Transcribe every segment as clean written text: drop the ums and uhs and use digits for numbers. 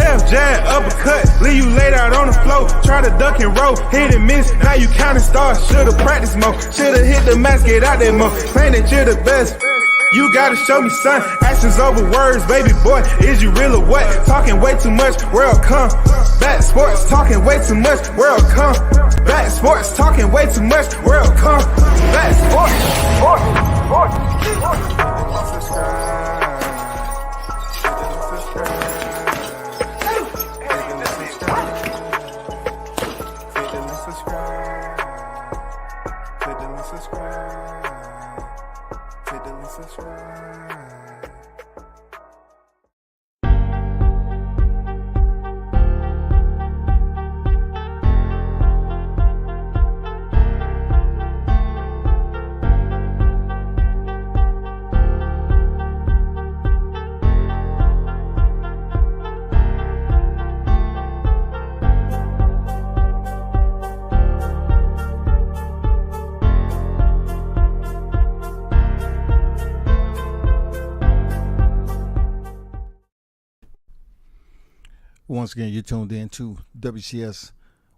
Left jab, uppercut, leave you laid out on the floor. Try to duck and roll, hit and miss, now you counting stars. Should've practiced more, should've hit the mask, get out there more. Claim that you're the best. You gotta show me, son. Actions over words, baby boy. Is you real or what? Talking way too much, world come. Back sports, talking way too much, world come. Back sports, talking way too much, world come. Back Once again, you're tuned in to WCS.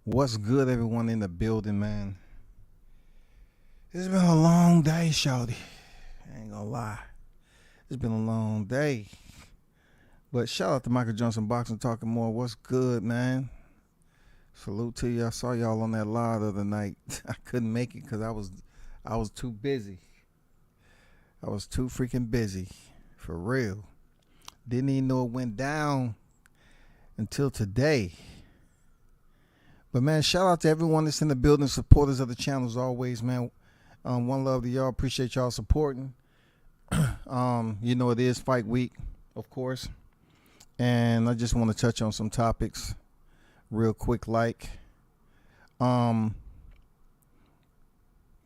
What's good, everyone in the building, man? It's been a long day, shawty. I ain't gonna lie. It's been a long day. But shout out to Michael Johnson Boxing Talking More. What's good, man? Salute to you. I saw y'all on that live the other night. I couldn't make it because I was too busy. I was too freaking busy. For real. Didn't even know it went down until today. But man, shout out to everyone that's in the building, supporters of the channel as always, man. One love to y'all. Appreciate y'all supporting. You know, it is fight week, of course, and I just want to touch on some topics real quick. Like you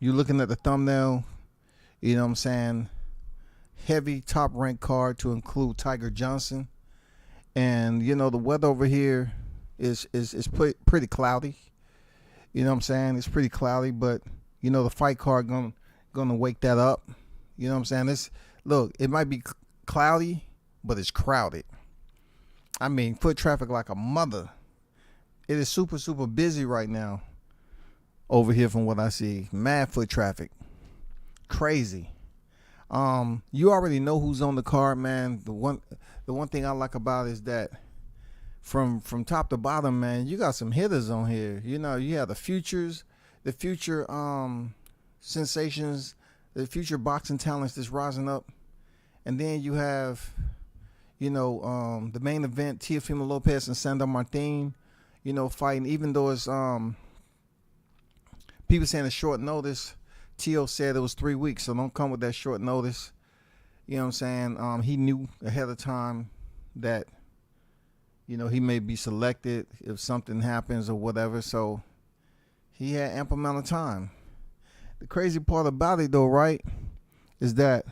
looking at the thumbnail, you know what I'm saying, heavy top ranked card to include Tiger Johnson. And, you know, the weather over here is pretty cloudy. You know what I'm saying? It's pretty cloudy, but, you know, the fight card gonna wake that up. You know what I'm saying? Look, it might be cloudy, but it's crowded. I mean, foot traffic like a mother. It is super, super busy right now over here from what I see. Mad foot traffic. Crazy. You already know who's on the card, man. The one thing I like about it is that from top to bottom, man, you got some hitters on here. You know, you have the future sensations, the future boxing talents that's rising up, and then you have, you know, the main event, Teofimo Lopez and Sandor Martin, you know, fighting. Even though it's people saying it's short notice, Teo said it was 3 weeks, so don't come with that short notice. You know what I'm saying? He knew ahead of time that, you know, he may be selected if something happens or whatever. So he had ample amount of time. The crazy part about it, though, right, is that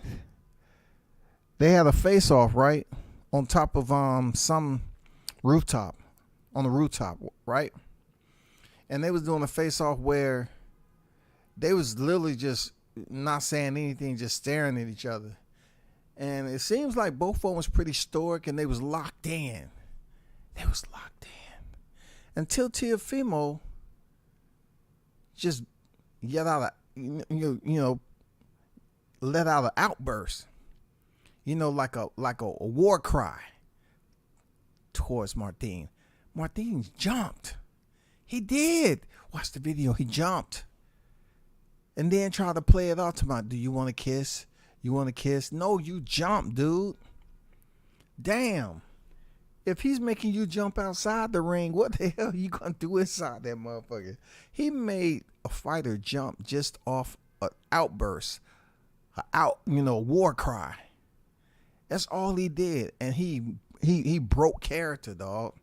they had a face-off, right, on top of some rooftop, on the rooftop, right? And they was doing a face-off where they was literally just not saying anything, just staring at each other. And it seems like both of them was pretty stoic and they was locked in. They was locked in. Until Teofimo just let out an outburst. You know, like a war cry towards Martin. Martin jumped. He did. Watch the video. He jumped. And then try to play it off to my, do you want to kiss? You want to kiss? No, you jump, dude. Damn. If he's making you jump outside the ring, what the hell are you going to do inside that motherfucker? He made a fighter jump just off an outburst, war cry. That's all he did. And he broke character, dog.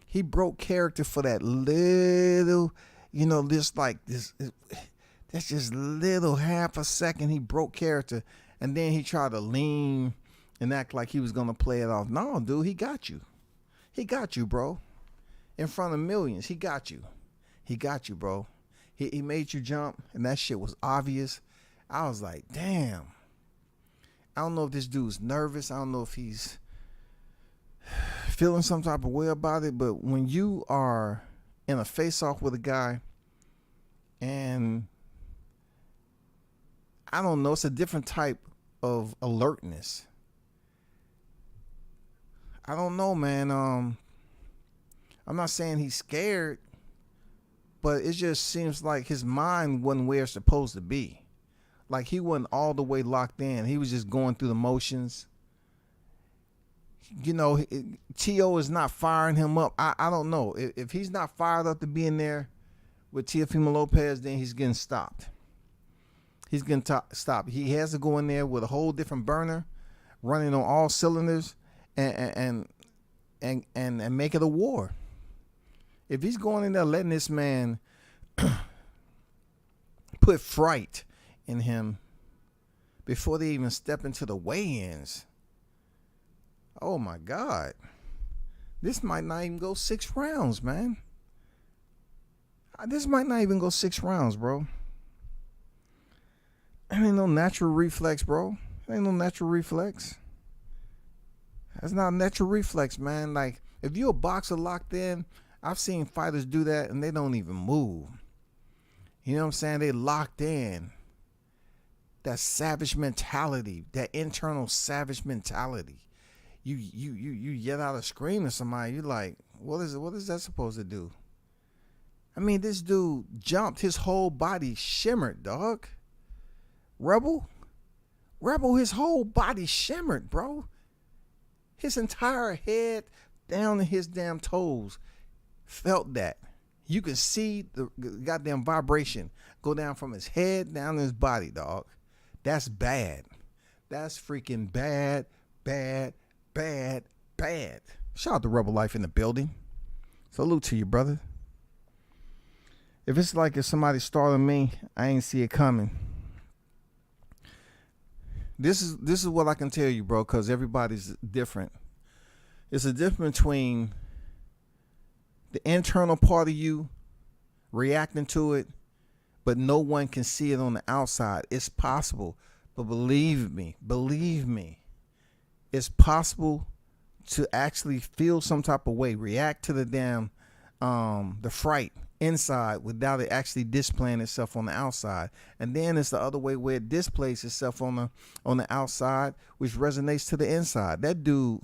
He broke character for that little, that's just little half a second. He broke character. And then he tried to lean and act like he was going to play it off. No, dude, he got you. He got you, bro. In front of millions, he got you. He got you, bro. He made you jump, and that shit was obvious. I was like, damn. I don't know if this dude's nervous. I don't know if feeling some type of way about it. But when you are in a face-off with a guy, and I don't know, it's a different type of alertness. I don't know, man. I'm not saying he's scared, but it just seems like his mind wasn't where it's supposed to be. Like he wasn't all the way locked in. He was just going through the motions. You know, T.O. is not firing him up. I don't know. If he's not fired up to be in there with Teofimo Lopez, then he's getting stopped. He's getting stopped. He has to go in there with a whole different burner, running on all cylinders, and make it a war. If he's going in there letting this man put fright in him before they even step into the weigh-ins, oh my God, this might not even go 6 rounds, man. This might not even go 6 rounds, bro. That ain't no natural reflex, bro. That ain't no natural reflex. That's not a natural reflex, man. Like, if you're a boxer locked in, I've seen fighters do that and they don't even move. You know what I'm saying? They locked in. That savage mentality, that internal savage mentality. You yell out a scream at somebody, you're like, what is that supposed to do? I mean, this dude jumped, his whole body shimmered, dog. Rebel, his whole body shimmered, bro. His entire head down to his damn toes felt that. You can see the goddamn vibration go down from his head down to his body, dog. That's bad. That's freaking bad. Shout out to Rebel Life in the building. Salute to you, brother. If it's like if somebody startled me, I ain't see it coming. This is what I can tell you, bro, because everybody's different. It's a difference between the internal part of you reacting to it, but no one can see it on the outside. It's possible, but believe me, it's possible to actually feel some type of way, react to the damn the fright inside without it actually displaying itself on the outside. And then it's the other way where it displays itself on the outside, which resonates to the inside. That dude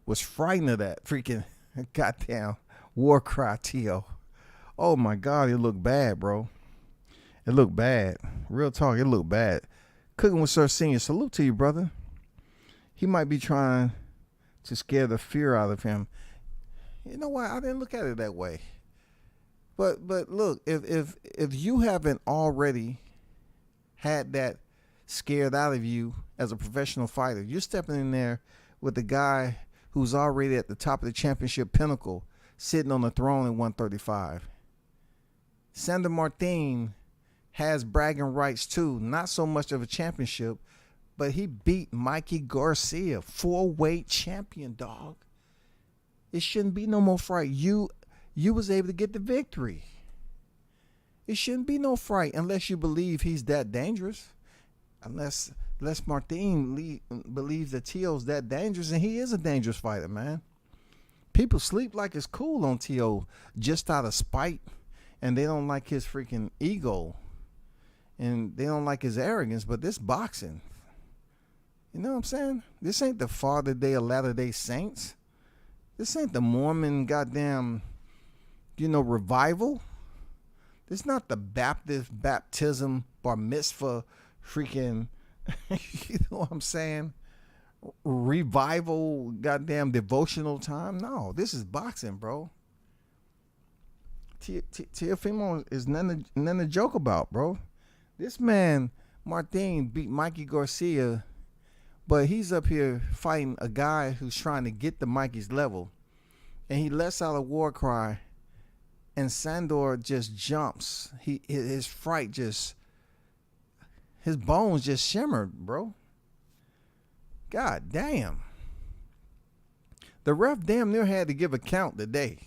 was frightened of that freaking goddamn war cry, T.O. Oh my God, it looked bad, bro. It looked bad. Real talk, it looked bad. Cooking with Sir Senior, salute to you, brother. He might be trying to scare the fear out of him. You know what? I didn't look at it that way. But look, if you haven't already had that scared out of you as a professional fighter, you're stepping in there with a guy who's already at the top of the championship pinnacle, sitting on the throne at 135. Sandor Martin has bragging rights too, not so much of a championship, but he beat Mikey Garcia, 4-weight champion, dog. It shouldn't be no more fright. You was able to get the victory. It shouldn't be no fright unless you believe he's that dangerous. Unless Martin believes that T.O.'s that dangerous, and he is a dangerous fighter, man. People sleep like it's cool on T.O. just out of spite, and they don't like his freaking ego, and they don't like his arrogance, but this boxing, you know what I'm saying? This ain't the Father Day or Latter-day Saints. This ain't the Mormon goddamn, revival. This not the Baptist baptism, bar mitzvah, freaking, you know what I'm saying? Revival, goddamn devotional time. No, this is boxing, bro. Teofimo is nothing to joke about, bro. This man, Martin, beat Mikey Garcia, but he's up here fighting a guy who's trying to get to Mikey's level, and he lets out a war cry, and Sandor just jumps. His fright just, his bones just shimmered, bro. God damn. The ref damn near had to give a count today.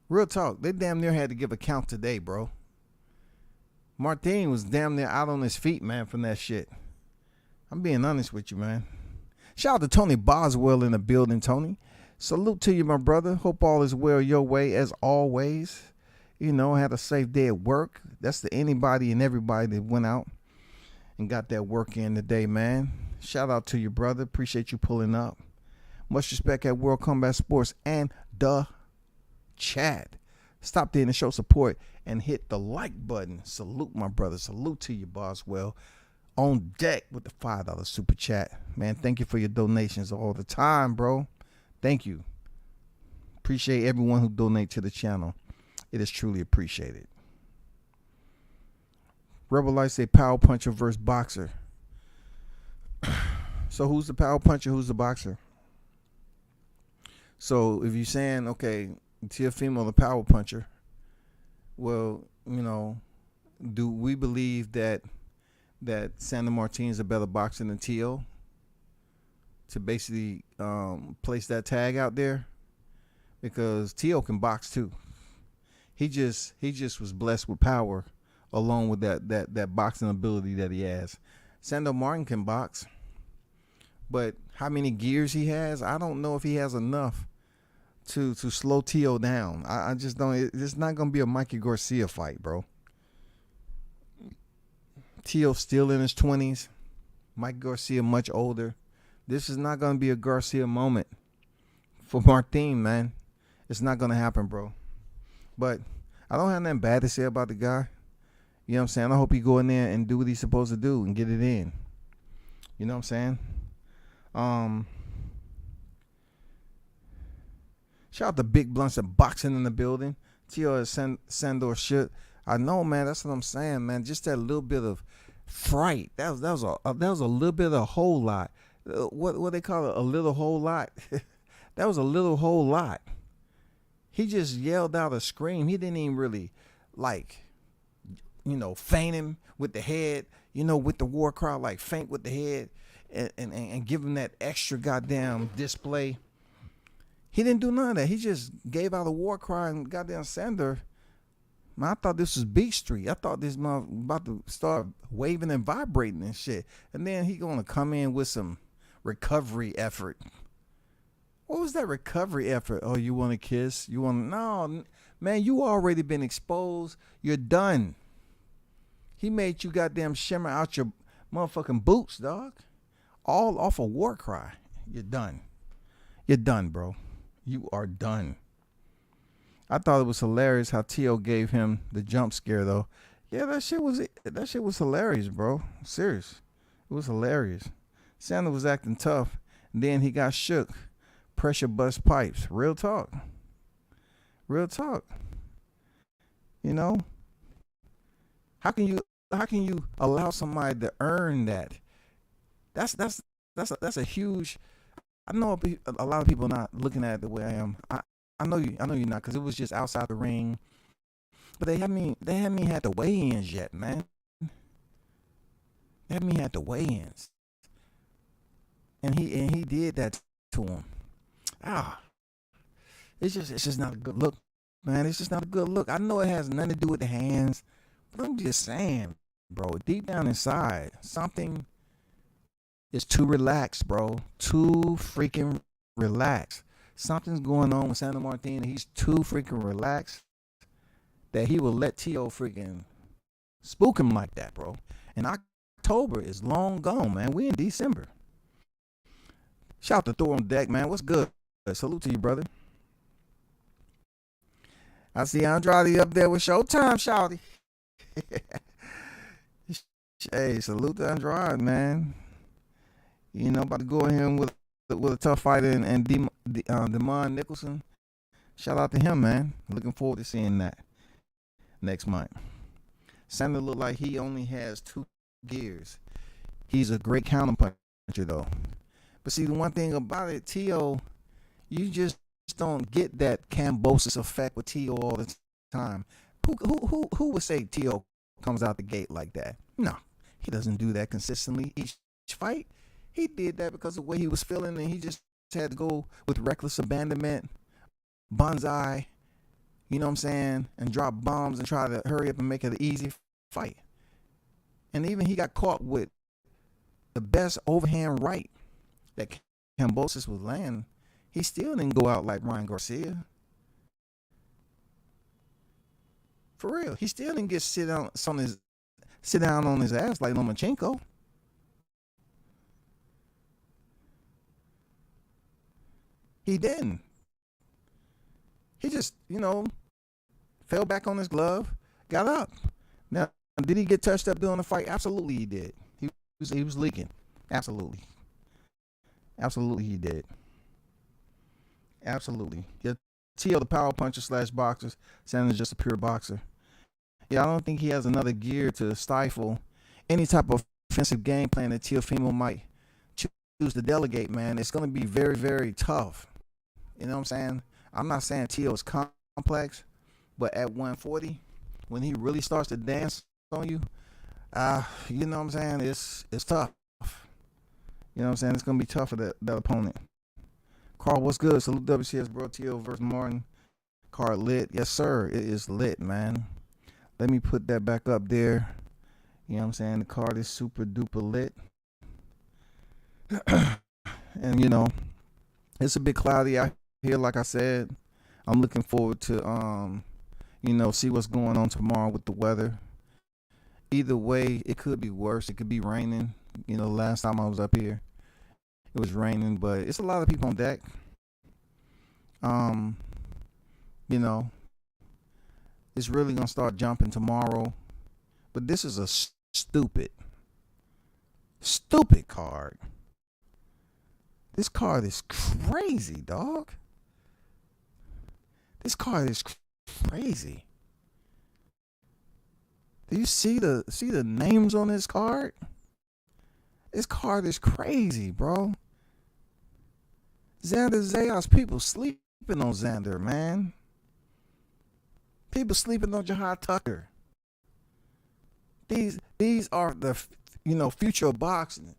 Real talk, they damn near had to give a count today, bro. Martin was damn near out on his feet, man, from that shit. I'm being honest with you, man. Shout out to Tony Boswell in the building, Tony. Salute to you, my brother. Hope all is well your way as always. You know, had a safe day at work. That's to anybody and everybody that went out and got that work in today, man. Shout out to you, brother. Appreciate you pulling up. Much respect at World Combat Sports and the chat. Stop there and show support and hit the like button. Salute, my brother. Salute to you, Boswell. On deck with the $5 super chat. Man, thank you for your donations all the time, bro. Thank you. Appreciate everyone who donate to the channel. It is truly appreciated. Rebel Light say power puncher versus boxer. So who's the power puncher? Who's the boxer? So if you're saying, okay, Teofimo the power puncher, well, you know, do we believe that Sandor Martinez is a better boxer than Teo? To basically place that tag out there, because Teo can box too. He just was blessed with power, along with that boxing ability that he has. Sandor Martin can box, but how many gears he has, I don't know if he has enough to slow Teo down. I just don't. It's not gonna be a Mikey Garcia fight, bro. Teo's still in his 20s. Mike Garcia much older. This is not going to be a Garcia moment for Martin, man. It's not going to happen, bro. But I don't have nothing bad to say about the guy. You know what I'm saying? I hope he go in there and do what he's supposed to do and get it in. You know what I'm saying? Shout out to Big Blunts and Boxing in the building. Teo Sandor shit. I know, man. That's what I'm saying, man. Just that little bit of fright. That was a little bit of a whole lot. What they call it, a little whole lot. That was a little whole lot. He just yelled out a scream. He didn't even really feint him with the head, with the war cry, like faint with the head and give him that extra goddamn display. He didn't do none of that. He just gave out a war cry, and goddamn Sandor, man, I thought this was Beach Street. I thought this man about to start waving and vibrating and shit. And then he gonna come in with some recovery effort. What was that recovery effort? Oh, you want to kiss? You want? No, man, you already been exposed. You're done. He made you goddamn shimmer out your motherfucking boots, dog. All off a war cry. You're done. You're done, bro. You are done. I thought it was hilarious how Teo gave him the jump scare, though. Yeah, that shit was hilarious, bro. Serious. It was hilarious. Sandor was acting tough, and then he got shook. Pressure bust pipes. Real talk. Real talk. You know? How can you allow somebody to earn that? That's a huge. I know a lot of people are not looking at it the way I am. I know you're not, because it was just outside the ring. But they haven't had the weigh-ins yet, man. They haven't had the weigh-ins. And he did that to him. It's just not a good look, man. It's just not a good look. I know it has nothing to do with the hands, but I'm just saying, bro, deep down inside, something is too relaxed, bro. Too freaking relaxed. Something's going on with Sandor Martin. He's too freaking relaxed that he will let Teo freaking spook him like that, bro. And October is long gone, man. We in December. Shout out to Thor on deck, man. What's good? Salute to you, brother. I see Andrade up there with Showtime, shouty. Hey, salute to Andrade, man. About to go in here with a tough fighter and Demond Nicholson. Shout out to him, man. Looking forward to seeing that next month. Sandor look like he only has 2 gears. He's a great counterpuncher, though. But see, the one thing about it, Teo, you just don't get that Kambosos effect with Teo all the time. Who would say Teo comes out the gate like that? No, he doesn't do that consistently each fight. He did that because of the way he was feeling, and he just had to go with reckless abandonment, bonsai, you know what I'm saying, and drop bombs and try to hurry up and make it an easy fight. And even he got caught with the best overhand right that Kambosos was landing. He still didn't go out like Ryan Garcia. For real, he still didn't get sit down on his ass like Lomachenko. He didn't. He just, fell back on his glove, got up. Now, did he get touched up during the fight? Absolutely, he did. He was leaking. Absolutely, he did. Absolutely. Yeah, T.O. the power puncher / boxer. Sanders just a pure boxer. Yeah, I don't think he has another gear to stifle any type of offensive game plan that Teofimo might choose to delegate, man. It's going to be very, very tough. You know what I'm saying? I'm not saying T.O. is complex, but at 140, when he really starts to dance on you, you know what I'm saying? It's tough. You know what I'm saying? It's going to be tough for that opponent. Carl, what's good? Salute WCS, bro. T.O. versus Martin. Card lit. Yes, sir. It is lit, man. Let me put that back up there. You know what I'm saying? The card is super duper lit. And, it's a bit cloudy out here, like I said. I'm looking forward to, see what's going on tomorrow with the weather. Either way, it could be worse. It could be raining. Last time I was up here, it was raining, but it's a lot of people on deck. It's really going to start jumping tomorrow. But this is a stupid card. This card is crazy, dog. This card is crazy. Do you see the names on this card? This card is crazy, bro. Xander Zayas, people sleeping on Xander, man. People sleeping on Jahad Tucker. These are the future of boxing.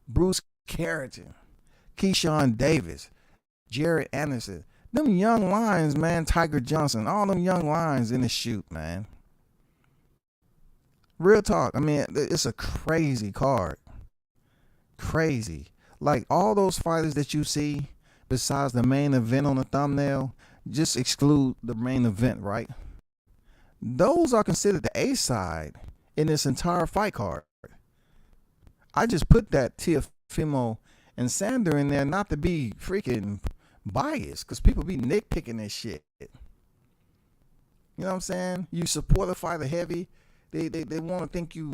Bruce Carrington, Keyshawn Davis, Jared Anderson. Them young lions, man. Tiger Johnson. All them young lions in the shoot, man. Real talk. I mean, it's a crazy card. Crazy. Like all those fighters that you see besides the main event on the thumbnail, just exclude the main event, right? Those are considered the A side in this entire fight card. I just put that Teofimo and Sander in there not to be freaking biased, because people be nitpicking this shit. You know what I'm saying? You support a fighter heavy. They want to think you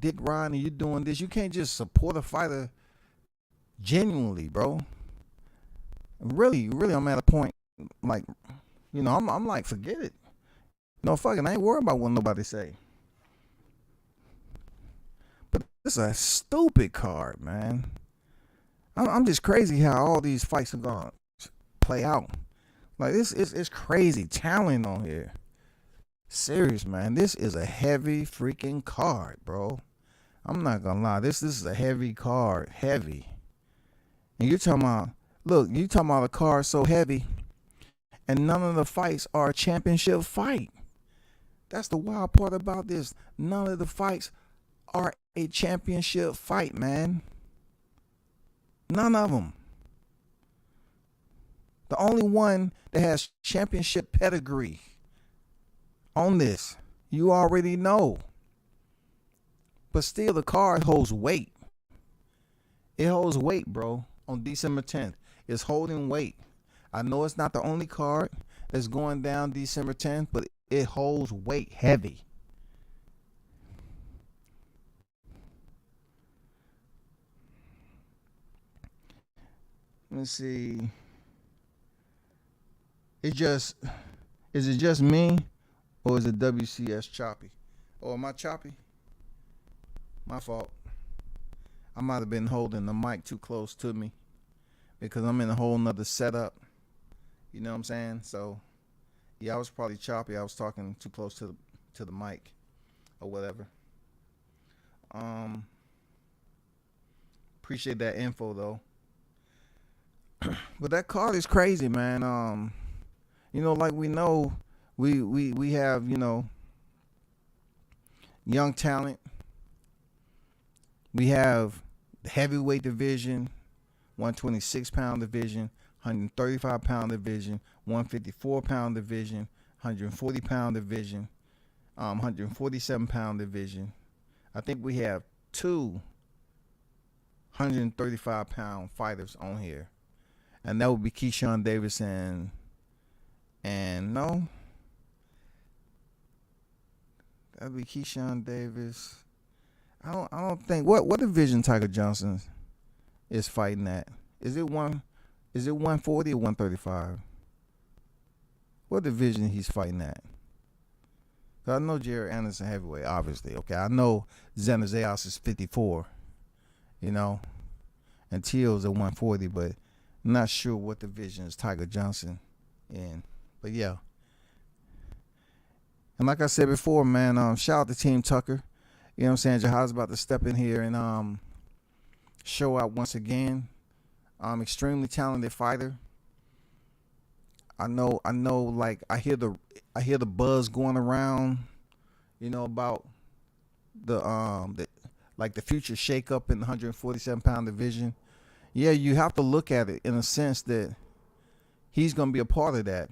dick riding and you doing this. You can't just support a fighter genuinely, bro. Really, I'm at a point like, I'm like, forget it. Fucking, I ain't worried about what nobody say. But this is a stupid card, man. I'm just crazy how all these fights are gonna play out. Like this is crazy talent on here. Serious, man. This is a heavy freaking card, bro. I'm not gonna lie. This is a heavy card. Heavy. And you're talking about a card so heavy, and none of the fights are a championship fight. That's the wild part about this. None of the fights are a championship fight, man. None of them. The only one that has championship pedigree on this, you already know. But still, the card holds weight. It holds weight, bro, on December 10th. It's holding weight. I know it's not the only card that's going down December 10th, but it holds weight heavy. Let's see. Is it just me, or is it WCS choppy? Or am I choppy? My fault. I might have been holding the mic too close to me because I'm in a whole nother setup. You know what I'm saying? So yeah, I was probably choppy. I was talking too close to the mic or whatever. Appreciate that info though. But that card is crazy, man. Like we know, we have, young talent. We have the heavyweight division, 126-pound division, 135-pound division, 154-pound division, 140-pound division, 147-pound division. I think we have two 135-pound fighters on here, and that would be Keyshawn Davis and no, that'd be Keyshawn Davis. I don't think what division Tiger Johnson is fighting at. Is it 140 or 135? What division he's fighting at? I know Jared Anderson heavyweight, obviously. Okay, I know Xander Zayas is 54, and Teal's at 140, but I'm not sure what division is Tiger Johnson in. But yeah. And like I said before, man, shout out to Team Tucker. You know what I'm saying? Jihad's about to step in here and show out once again. Extremely talented fighter. I know. Like I hear the buzz going around, about the future shakeup in the 147-pound division. Yeah, you have to look at it in a sense that he's gonna be a part of that.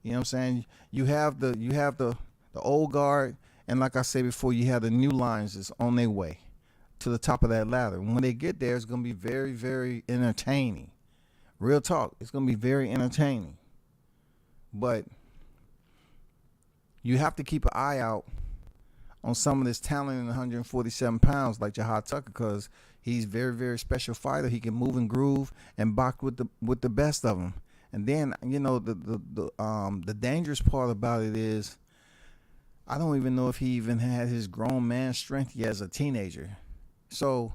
You know what I'm saying? You have the old guard, and like I said before, you have the new lines that's on their way to the top of that ladder. When they get there, it's gonna be very, very entertaining. Real talk, it's gonna be very entertaining. But you have to keep an eye out on some of this talent in 147 pounds like Jihad Tucker, because he's very, very special fighter. He can move and groove and box with the best of them. And then the dangerous part about it is I don't even know if he even had his grown man strength yet as a teenager. So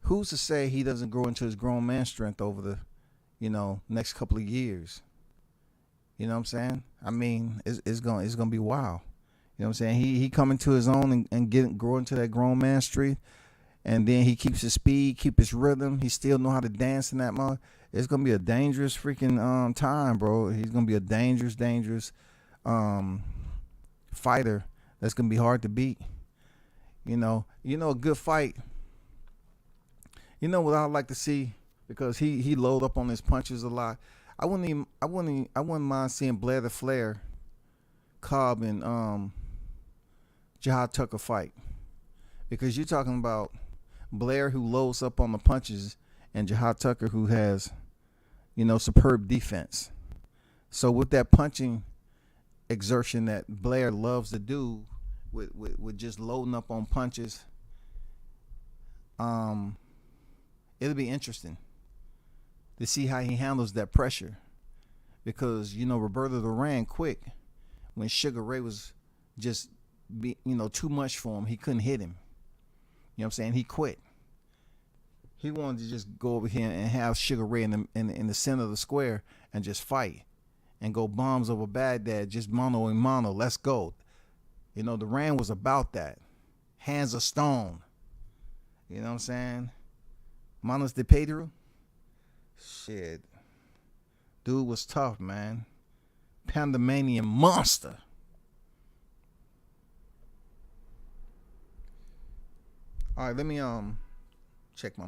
who's to say he doesn't grow into his grown man strength over the next couple of years? You know what I'm saying? I mean, it's gonna be wild. You know what I'm saying? He coming to his own and grow into that grown man street, and then he keeps his speed, keep his rhythm. He still know how to dance in that mode. It's gonna be a dangerous freaking time, bro. He's gonna be a dangerous fighter that's gonna be hard to beat. A good fight. What I'd like to see, because he load up on his punches a lot. I wouldn't mind seeing Blair the Flair, Cobb, and Jihad Tucker fight, because you're talking about Blair who loads up on the punches and Jihad Tucker who has superb defense. So with that punching exertion that Blair loves to do with just loading up on punches, it'll be interesting to see how he handles that pressure, because Roberto Duran quit when Sugar Ray was just too much for him. He couldn't hit him. You know what I'm saying? He quit. He wanted to just go over here and have Sugar Ray in the center of the square and just fight and go bombs over Baghdad, just mano a mano. Let's go. Duran was about that. Hands of stone. You know what I'm saying? Manos de Pedro. Shit. Dude was tough, man. Pandemanium monster. All right, let me check my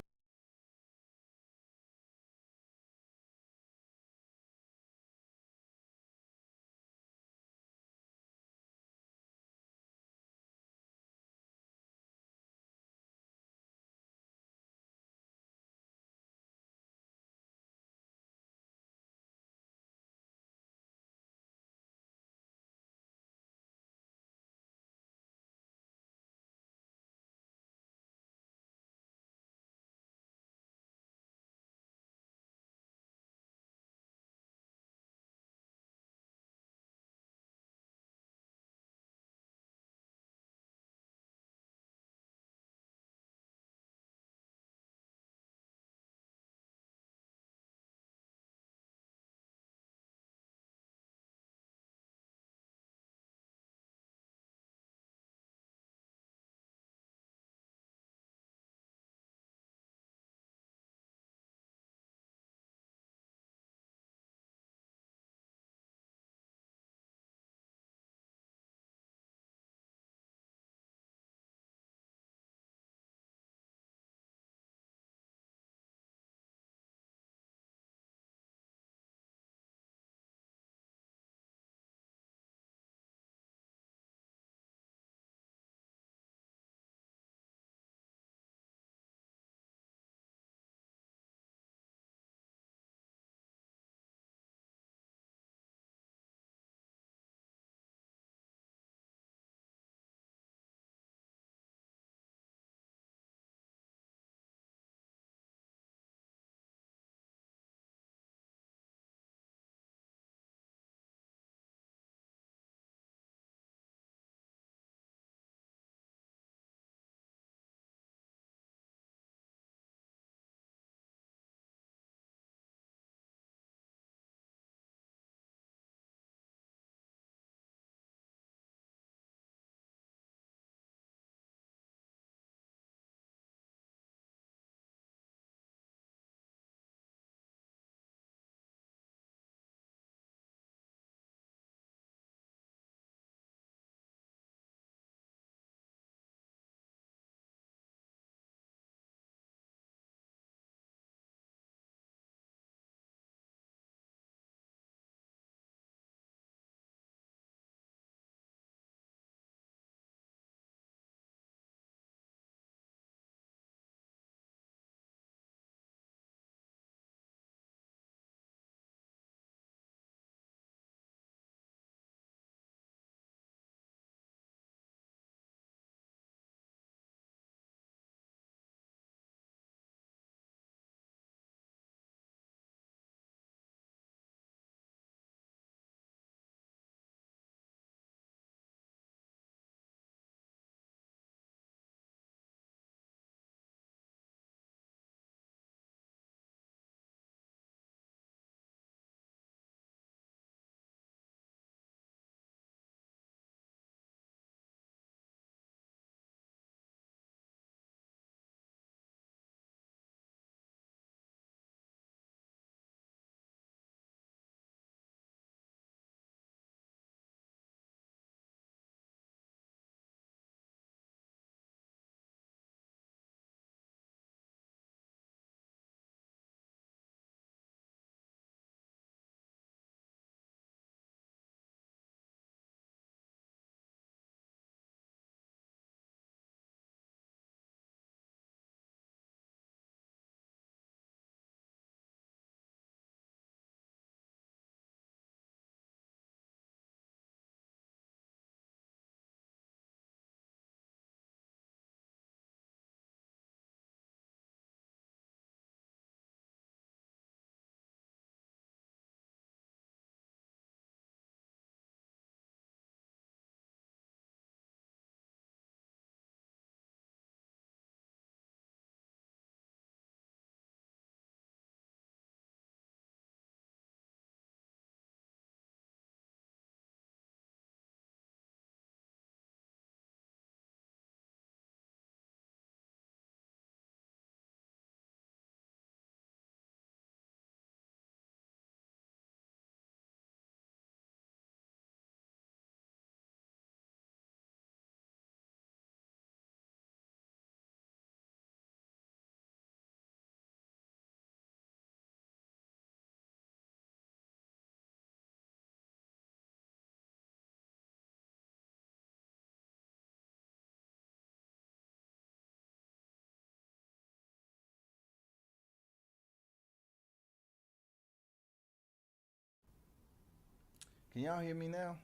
Can y'all hear me now?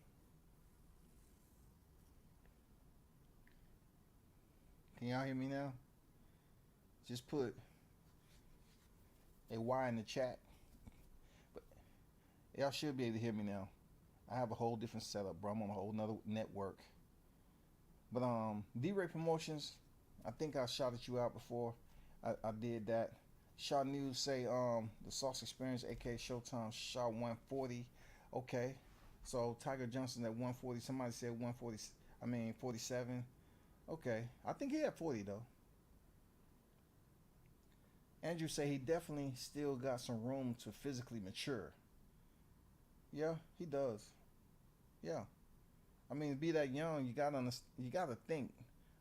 Can y'all hear me now? Just put a Y in the chat. But y'all should be able to hear me now. I have a whole different setup, bro. I'm on a whole nother network. But D-Ray Promotions, I think I shouted you out before. I did that. Shaw News say the Sauce Experience, aka Showtime, shot 140. Okay. So Tiger Johnson at 140. Somebody said 140. 47. Okay. I think he had 40 though. Andrew say he definitely still got some room to physically mature. Yeah, he does. Yeah. I mean, to be that young, you gotta think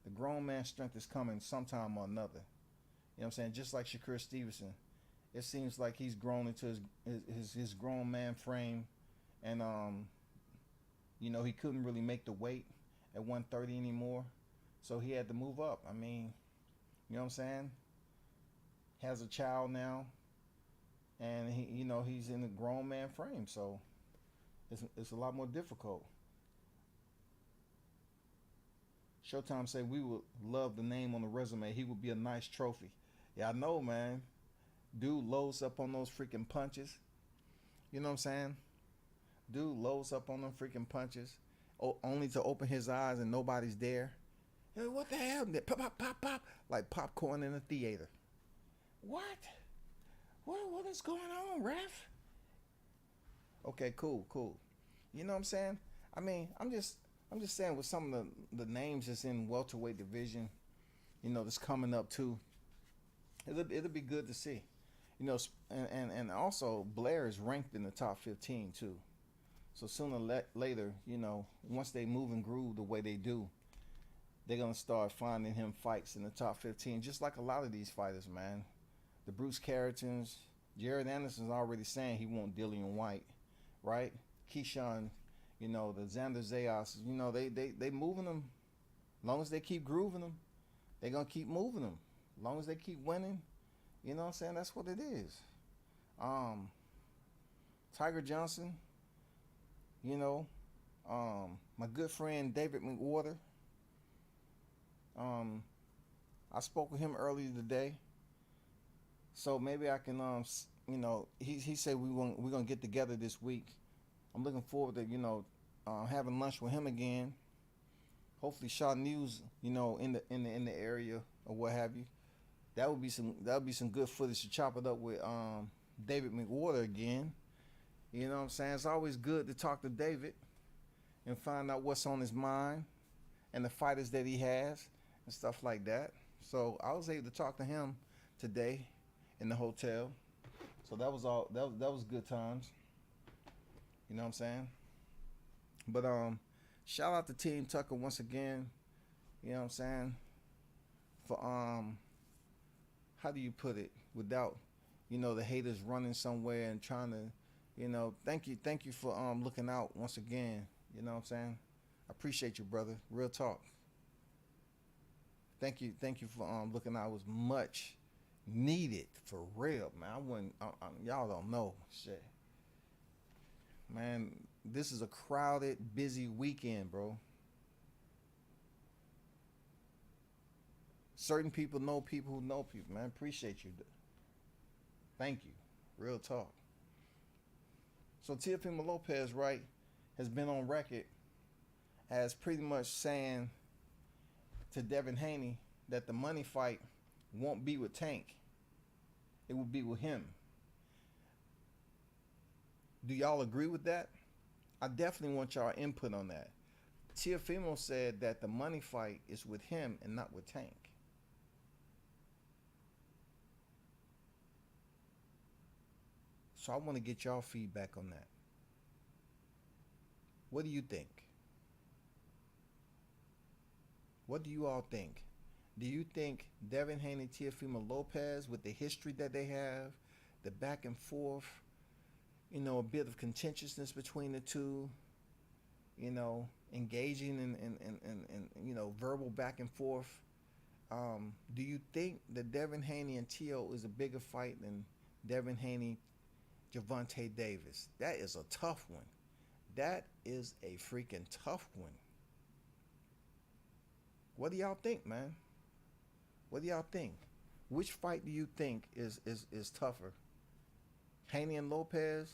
the grown man strength is coming sometime or another. You know what I'm saying? Just like Shakur Stevenson, it seems like he's grown into his grown man frame, and he couldn't really make the weight at 130 anymore, so he had to move up. I mean, you know what I'm saying? Has a child now, and he's in a grown man frame, so it's a lot more difficult. Showtime say we would love the name on the resume. He would be a nice trophy. Yeah, I know, man. Dude loads up on those freaking punches. You know what I'm saying? Dude loads up on them freaking punches, only to open his eyes and nobody's there. Hey, what the hell? Pop, pop, pop, pop, like popcorn in a theater. What? What is going on, ref? Okay, cool. You know what I'm saying? I mean, I'm just saying with some of the names that's in welterweight division, that's coming up too. It'll be good to see, and also Blair is ranked in the top 15 too. So sooner or later, once they move and groove the way they do, they're gonna start finding him fights in the top 15, just like a lot of these fighters, man. The Bruce Carringtons, Jared Anderson's already saying he won't Dillian White, right? Keyshawn, the Xander Zayas, they moving them. As long as they keep grooving them, they're gonna keep moving them. As long as they keep winning, you know what I'm saying? That's what it is. Tiger Johnson, my good friend David McWhorter. I spoke with him earlier today, so maybe I can, he said we're gonna get together this week. I'm looking forward to having lunch with him again. Hopefully, Shaw News, in the area or what have you. That would be some good footage to chop it up with David McWhorter again. You know what I'm saying? It's always good to talk to David and find out what's on his mind and the fighters that he has and stuff like that. So I was able to talk to him today in the hotel. So that was good times. You know what I'm saying? But shout out to Team Tucker once again. You know what I'm saying? For how do you put it without the haters running somewhere and trying to thank you for looking out once again. You know what I'm saying? I appreciate you, brother. Real talk. Thank you for looking out. It was much needed, for real, man. Y'all don't know shit. Man, this is a crowded, busy weekend, bro. Certain people know people who know people, man. Appreciate you. Thank you. Real talk. So Teofimo Lopez, right, has been on record as pretty much saying to Devin Haney that the money fight won't be with Tank. It will be with him. Do y'all agree with that? I definitely want y'all input on that. Teofimo said that the money fight is with him and not with Tank. So I want to get y'all feedback on that. What do you think? What do you all think? Do you think Devin Haney, Teofimo Lopez, with the history that they have, the back and forth, a bit of contentiousness between the two, engaging in verbal back and forth, do you think that Devin Haney and Teo is a bigger fight than Devin Haney, Gervonta Davis? That is a tough one. That is a freaking tough one. What do y'all think, man? What do y'all think? Which fight do you think is tougher? Haney and Lopez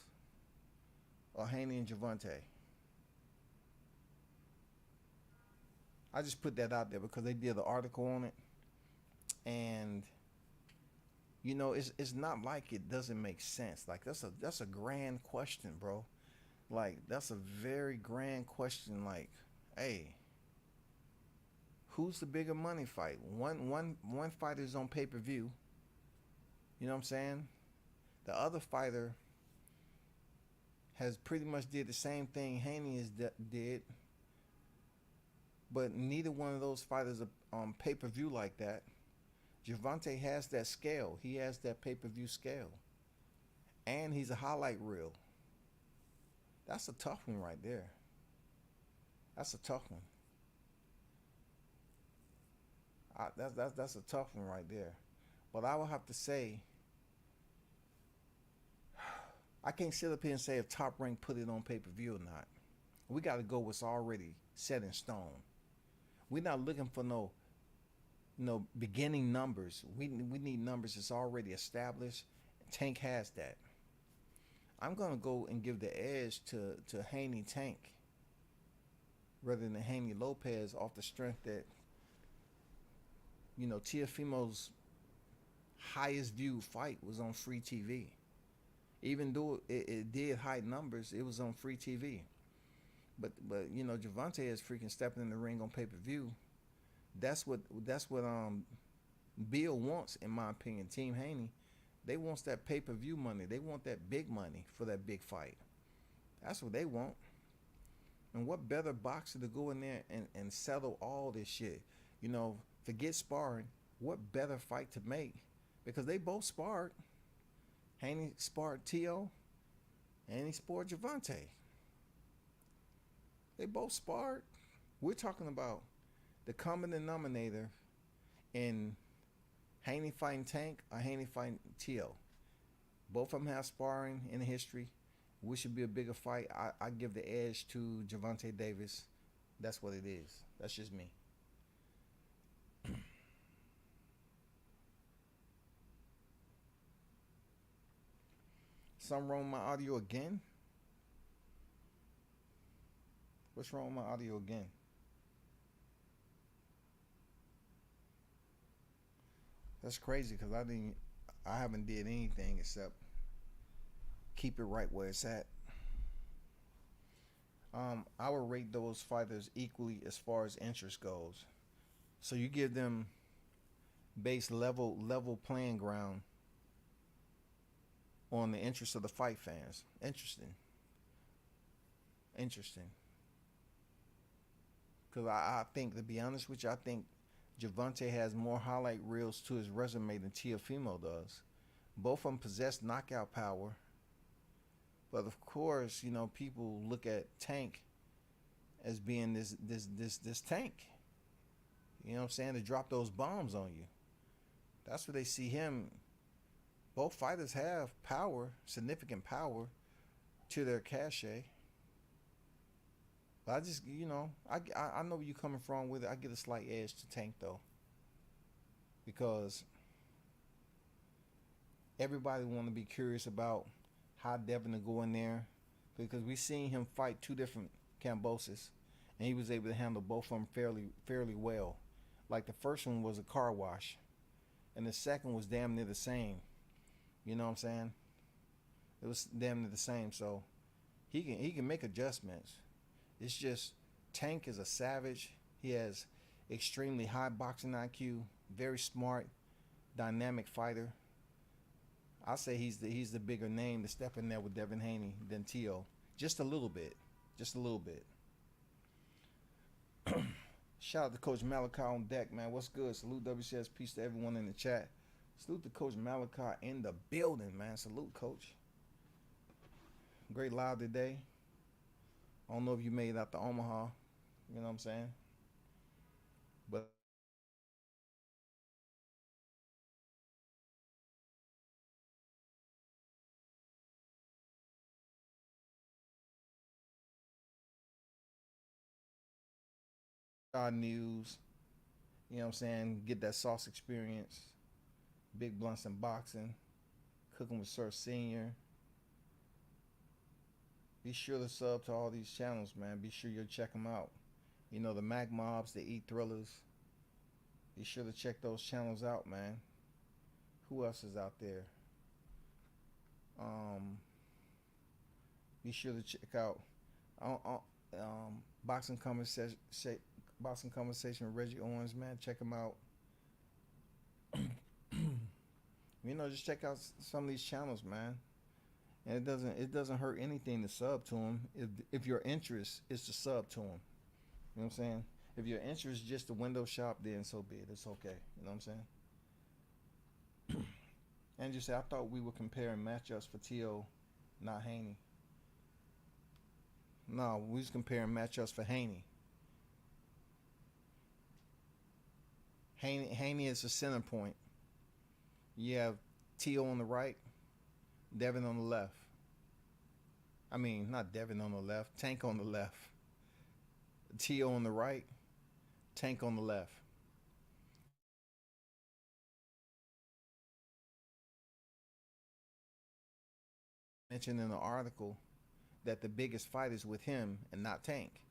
or Haney and Javante? I just put that out there because they did an article on it, and it's not like it doesn't make sense. Like that's a grand question, bro. Like that's a very grand question. Like, hey, who's the bigger money fight? One fighter is on pay-per-view. You know what I'm saying? The other fighter has pretty much did the same thing Haney did, but neither one of those fighters are on pay-per-view like that. Javante has that scale. He has that pay-per-view scale, and he's a highlight reel. That's a tough one right there. That's a tough one. That's a tough one right there. But I would have to say, I can't sit up here and say if Top Rank put it on pay-per-view or not. We got to go what's already set in stone. We're not looking for no beginning numbers. We need numbers that's already established. Tank has that. I'm gonna go and give the edge to Haney Tank rather than Haney Lopez off the strength that Teofimo's highest viewed fight was on free TV. Even though it did high numbers, it was on free TV. But Javante is freaking stepping in the ring on pay-per-view. That's what Bill wants, in my opinion. Team Haney, they wants that pay-per-view money. They want that big money for that big fight. That's what they want. And what better boxer to go in there and settle all this shit? Forget sparring. What better fight to make? Because they both sparred. Haney sparred Tio, and he sparred Javante. They both sparred. We're talking about the common denominator in Haney fighting Tank or Haney fighting Tio. Both of them have sparring in history. Which should be a bigger fight? I give the edge to Javante Davis. That's what it is. That's just me. Something wrong with my audio again? What's wrong with my audio again? That's crazy because I haven't did anything except keep it right where it's at. I would rate those fighters equally as far as interest goes. So you give them base level playing ground on the interest of the fight fans. Interesting. Because I think, to be honest with you, I think Javante has more highlight reels to his resume than Teofimo does. Both of them possess knockout power. But of course, people look at Tank as being this Tank. You know what I'm saying? To drop those bombs on you. That's what they see him. Both fighters have power, significant power to their cachet. But I just, I know where you're coming from with it. I get a slight edge to Tank though, because everybody want to be curious about how Devin to go in there, because we seen him fight two different Camboses, and he was able to handle both of them fairly well. Like the first one was a car wash, and the second was damn near the same. You know what I'm saying? It was damn near the same. So he can make adjustments. It's just Tank is a savage. He has extremely high boxing IQ, very smart, dynamic fighter. I say he's the bigger name to step in there with Devin Haney than Tio. Just a little bit. Shout out to Coach Malachi on deck, man. What's good? Salute WCS. Peace to everyone in the chat. Salute to Coach Malachi in the building, man. Salute, Coach. Great live today. I don't know if you made it out to Omaha. You know what I'm saying? But news. You know what I'm saying? Get that sauce experience. Big blunts and boxing. Cooking with Sir Senior. Be sure to sub to all these channels, man. Be sure you check them out. You know, the Mac Mobs, the Eat Thrillers. Be sure to check those channels out, man. Who else is out there? Be sure to check out Boxing Conversation with Reggie Owens, man. Check him out. You know, just check out some of these channels, man. And it doesn't hurt anything to sub to them if your interest is to sub to them. You know what I'm saying? If your interest is just to window shop, then so be it. It's okay. You know what I'm saying? And you say, I thought we were comparing matchups for T.O., not Haney. No, we was comparing matchups for Haney. Haney is the center point. You have T.O. on the right, Devin on the left. I mean, not Devin on the left, Tank on the left. T.O. on the right, Tank on the left. Mentioned in the article that the biggest fight is with him and not Tank.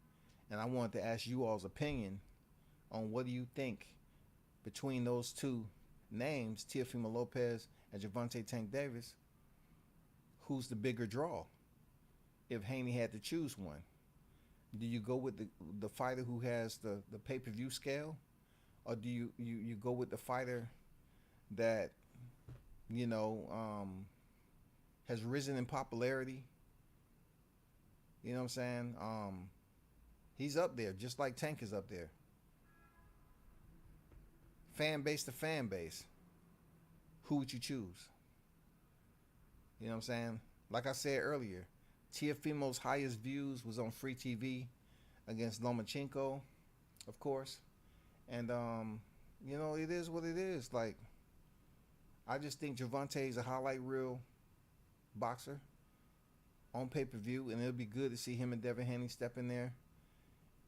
And I wanted to ask you all's opinion on what do you think between those two names, Teofimo Lopez and Gervonta Tank Davis, who's the bigger draw if Haney had to choose one? Do you go with the fighter who has the pay-per-view scale, or do you go with the fighter that, you know, has risen in popularity? You know what I'm saying? He's up there, just like Tank is up there. Fan base to fan base. Who would you choose? You know what I'm saying? Like I said earlier, Teofimo's highest views was on Free TV against Lomachenko, of course. And, you know, it is what it is. Like, I just think Gervonta is a highlight reel boxer on pay-per-view, and it'll be good to see him and Devin Haney step in there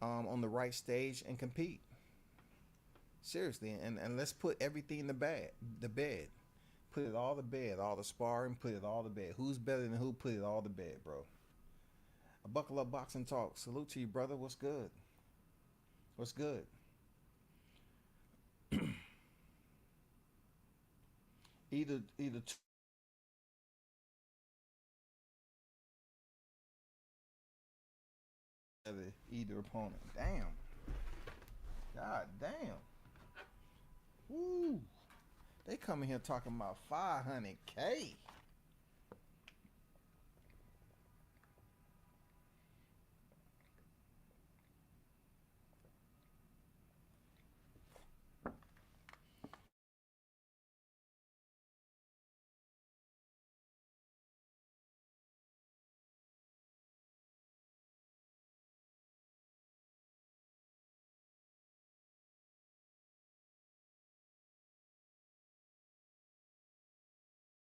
on the right stage and compete. Seriously, and let's put everything in the bed. Put it all to bed, all the sparring, put it all to bed. Who's better than who? Put it all to bed, bro. A Buckle Up Boxing Talk. Salute to you, brother. What's good? What's good? either either opponent. Damn. God damn. Woo. They come in here talking about 500K.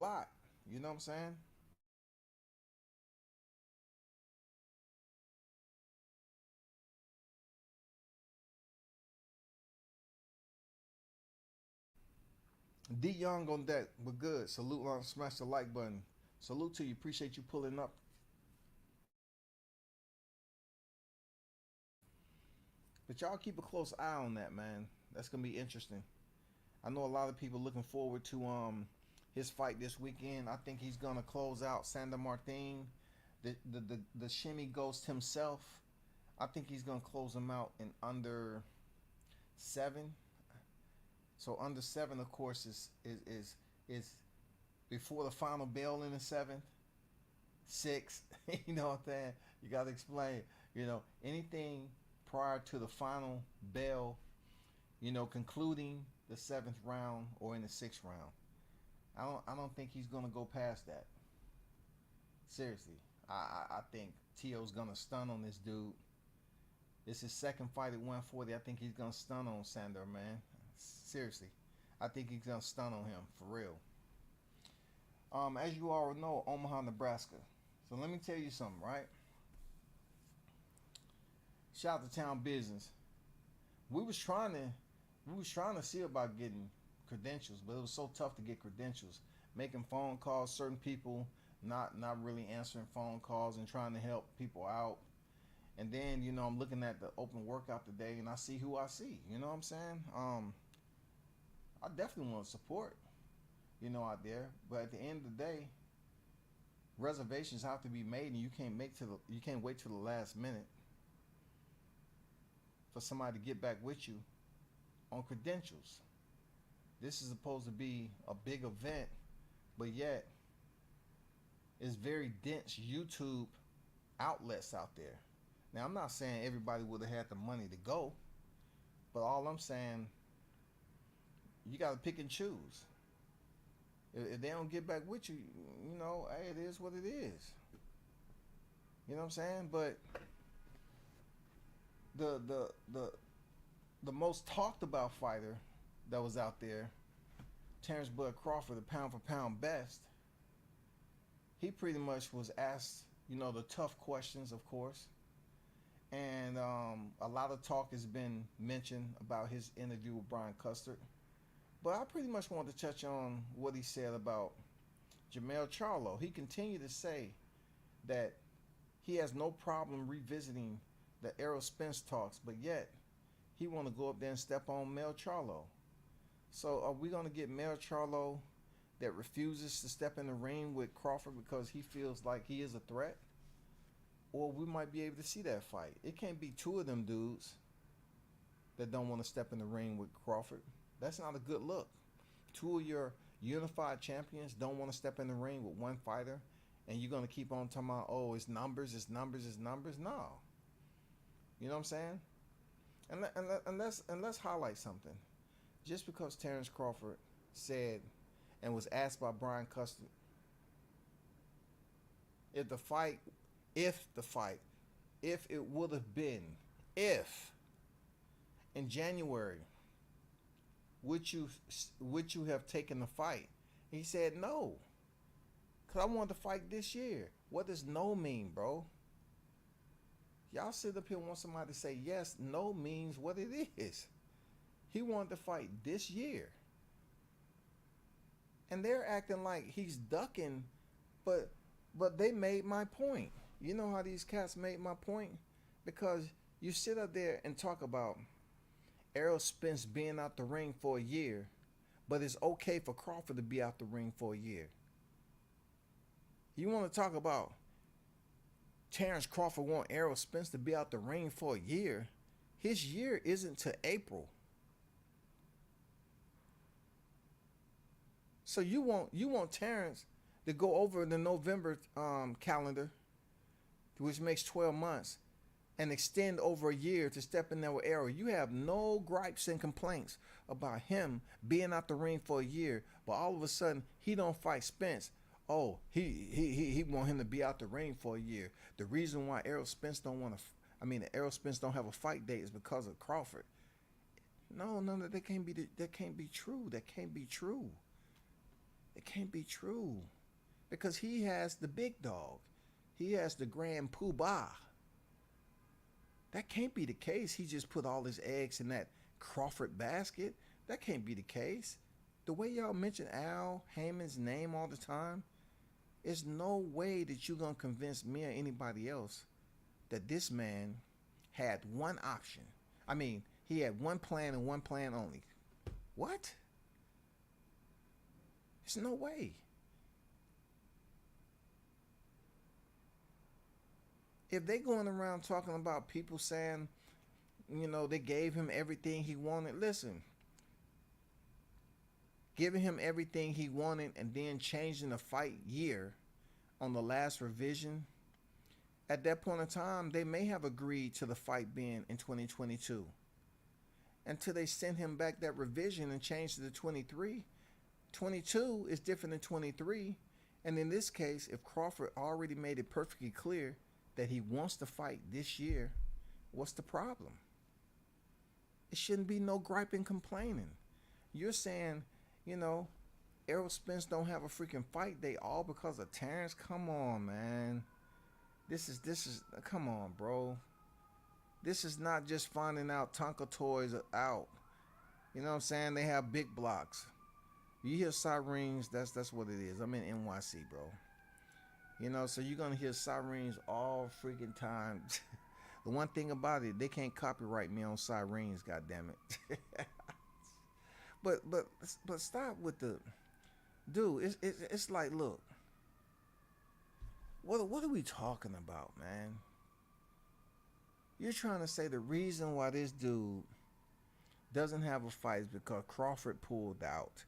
Lot. You know what I'm saying? D Young on deck. We're good. Salute on smash the like button. Salute to you. Appreciate you pulling up. But y'all keep a close eye on that, man. That's gonna be interesting. I know a lot of people looking forward to his fight this weekend. I think he's gonna close out Sander Martin, the shimmy ghost himself. I think he's gonna close him out in under 7. So under 7, of course, is before the final bell in the 7th. 6. You know what I'm saying? You gotta explain. You know, anything prior to the final bell, you know, concluding the 7th round or in the 6th round. I don't think he's gonna go past that. Seriously. I think T.O.'s gonna stun on this dude. It's his second fight at 140. I think he's gonna stun on Sander, man. Seriously. I think he's gonna stun on him for real. As you all know, Omaha, Nebraska. So let me tell you something, right? Shout out to Town Business. we was trying to see about getting credentials, but it was so tough to get credentials. Making phone calls, certain people not really answering phone calls and trying to help people out. And then, I'm looking at the open workout today and I see who I see. You know what I'm saying? I definitely want to support, out there. But at the end of the day, reservations have to be made, and you can't wait till the last minute for somebody to get back with you on credentials. This is supposed to be a big event, but yet it's very dense YouTube outlets out there. Now, I'm not saying everybody would have had the money to go, but all I'm saying, you got to pick and choose. If they don't get back with you, hey, it is what it is. You know what I'm saying? But the most talked about fighter that was out there, Terrence Bud Crawford, the pound for pound best, he pretty much was asked, the tough questions, of course. And a lot of talk has been mentioned about his interview with Brian Custard. But I pretty much wanted to touch on what he said about Jermell Charlo. He continued to say that he has no problem revisiting the Errol Spence talks, but yet he want to go up there and step on Mel Charlo. So are we going to get Mel Charlo that refuses to step in the ring with Crawford because he feels like he is a threat? Or we might be able to see that fight. It can't be two of them dudes that don't want to step in the ring with Crawford. That's not a good look. Two of your unified champions don't want to step in the ring with one fighter, and you're going to keep on talking about, oh, it's numbers, it's numbers, it's numbers. No. You know what I'm saying? And let's highlight something. Just because Terrence Crawford said and was asked by Brian Custard, if it would have been, in January, would you have taken the fight? He said no, because I wanted to fight this year. What does no mean, bro? Y'all sit up here and want somebody to say yes. No means what it is. He wanted to fight this year. And they're acting like he's ducking, but they made my point. You know how these cats made my point? Because you sit up there and talk about Errol Spence being out the ring for a year, but it's okay for Crawford to be out the ring for a year. You want to talk about Terrence Crawford want Errol Spence to be out the ring for a year? His year isn't to April. So you want Terrence to go over the November calendar, which makes 12 months, and extend over a year to step in there with Errol. You have no gripes and complaints about him being out the ring for a year, but all of a sudden he don't fight Spence. Oh, he want him to be out the ring for a year. The reason why Errol Spence don't have a fight date is because of Crawford. No, that can't be true. That can't be true. It can't be true. Because he has the big dog. He has the grand poobah. That can't be the case. He just put all his eggs in that Crawford basket. That can't be the case. The way y'all mention Al Heyman's name all the time, there's no way that you're going to convince me or anybody else that this man had one option. I mean, he had one plan and one plan only. What? There's no way. If they going around talking about people saying, they gave him everything he wanted, listen, giving him everything he wanted and then changing the fight year on the last revision, at that point in time, they may have agreed to the fight being in 2022. Until they sent him back that revision and changed to the 23. 22 is different than 23. And in this case, if Crawford already made it perfectly clear that he wants to fight this year, what's the problem? It shouldn't be no griping, complaining. You're saying, Errol Spence don't have a freaking fight day all because of Terrence? Come on, man. This is come on, bro. This is not just finding out Tonka toys are out. You know what I'm saying? They have big blocks. You hear sirens, that's what it is. I'm in NYC, bro. You know, so you're gonna hear sirens all freaking time. The one thing about it, they can't copyright me on sirens, god damn it. but stop with the dude. It's like, look, what are we talking about, man? You're trying to say the reason why this dude doesn't have a fight is because Crawford pulled out.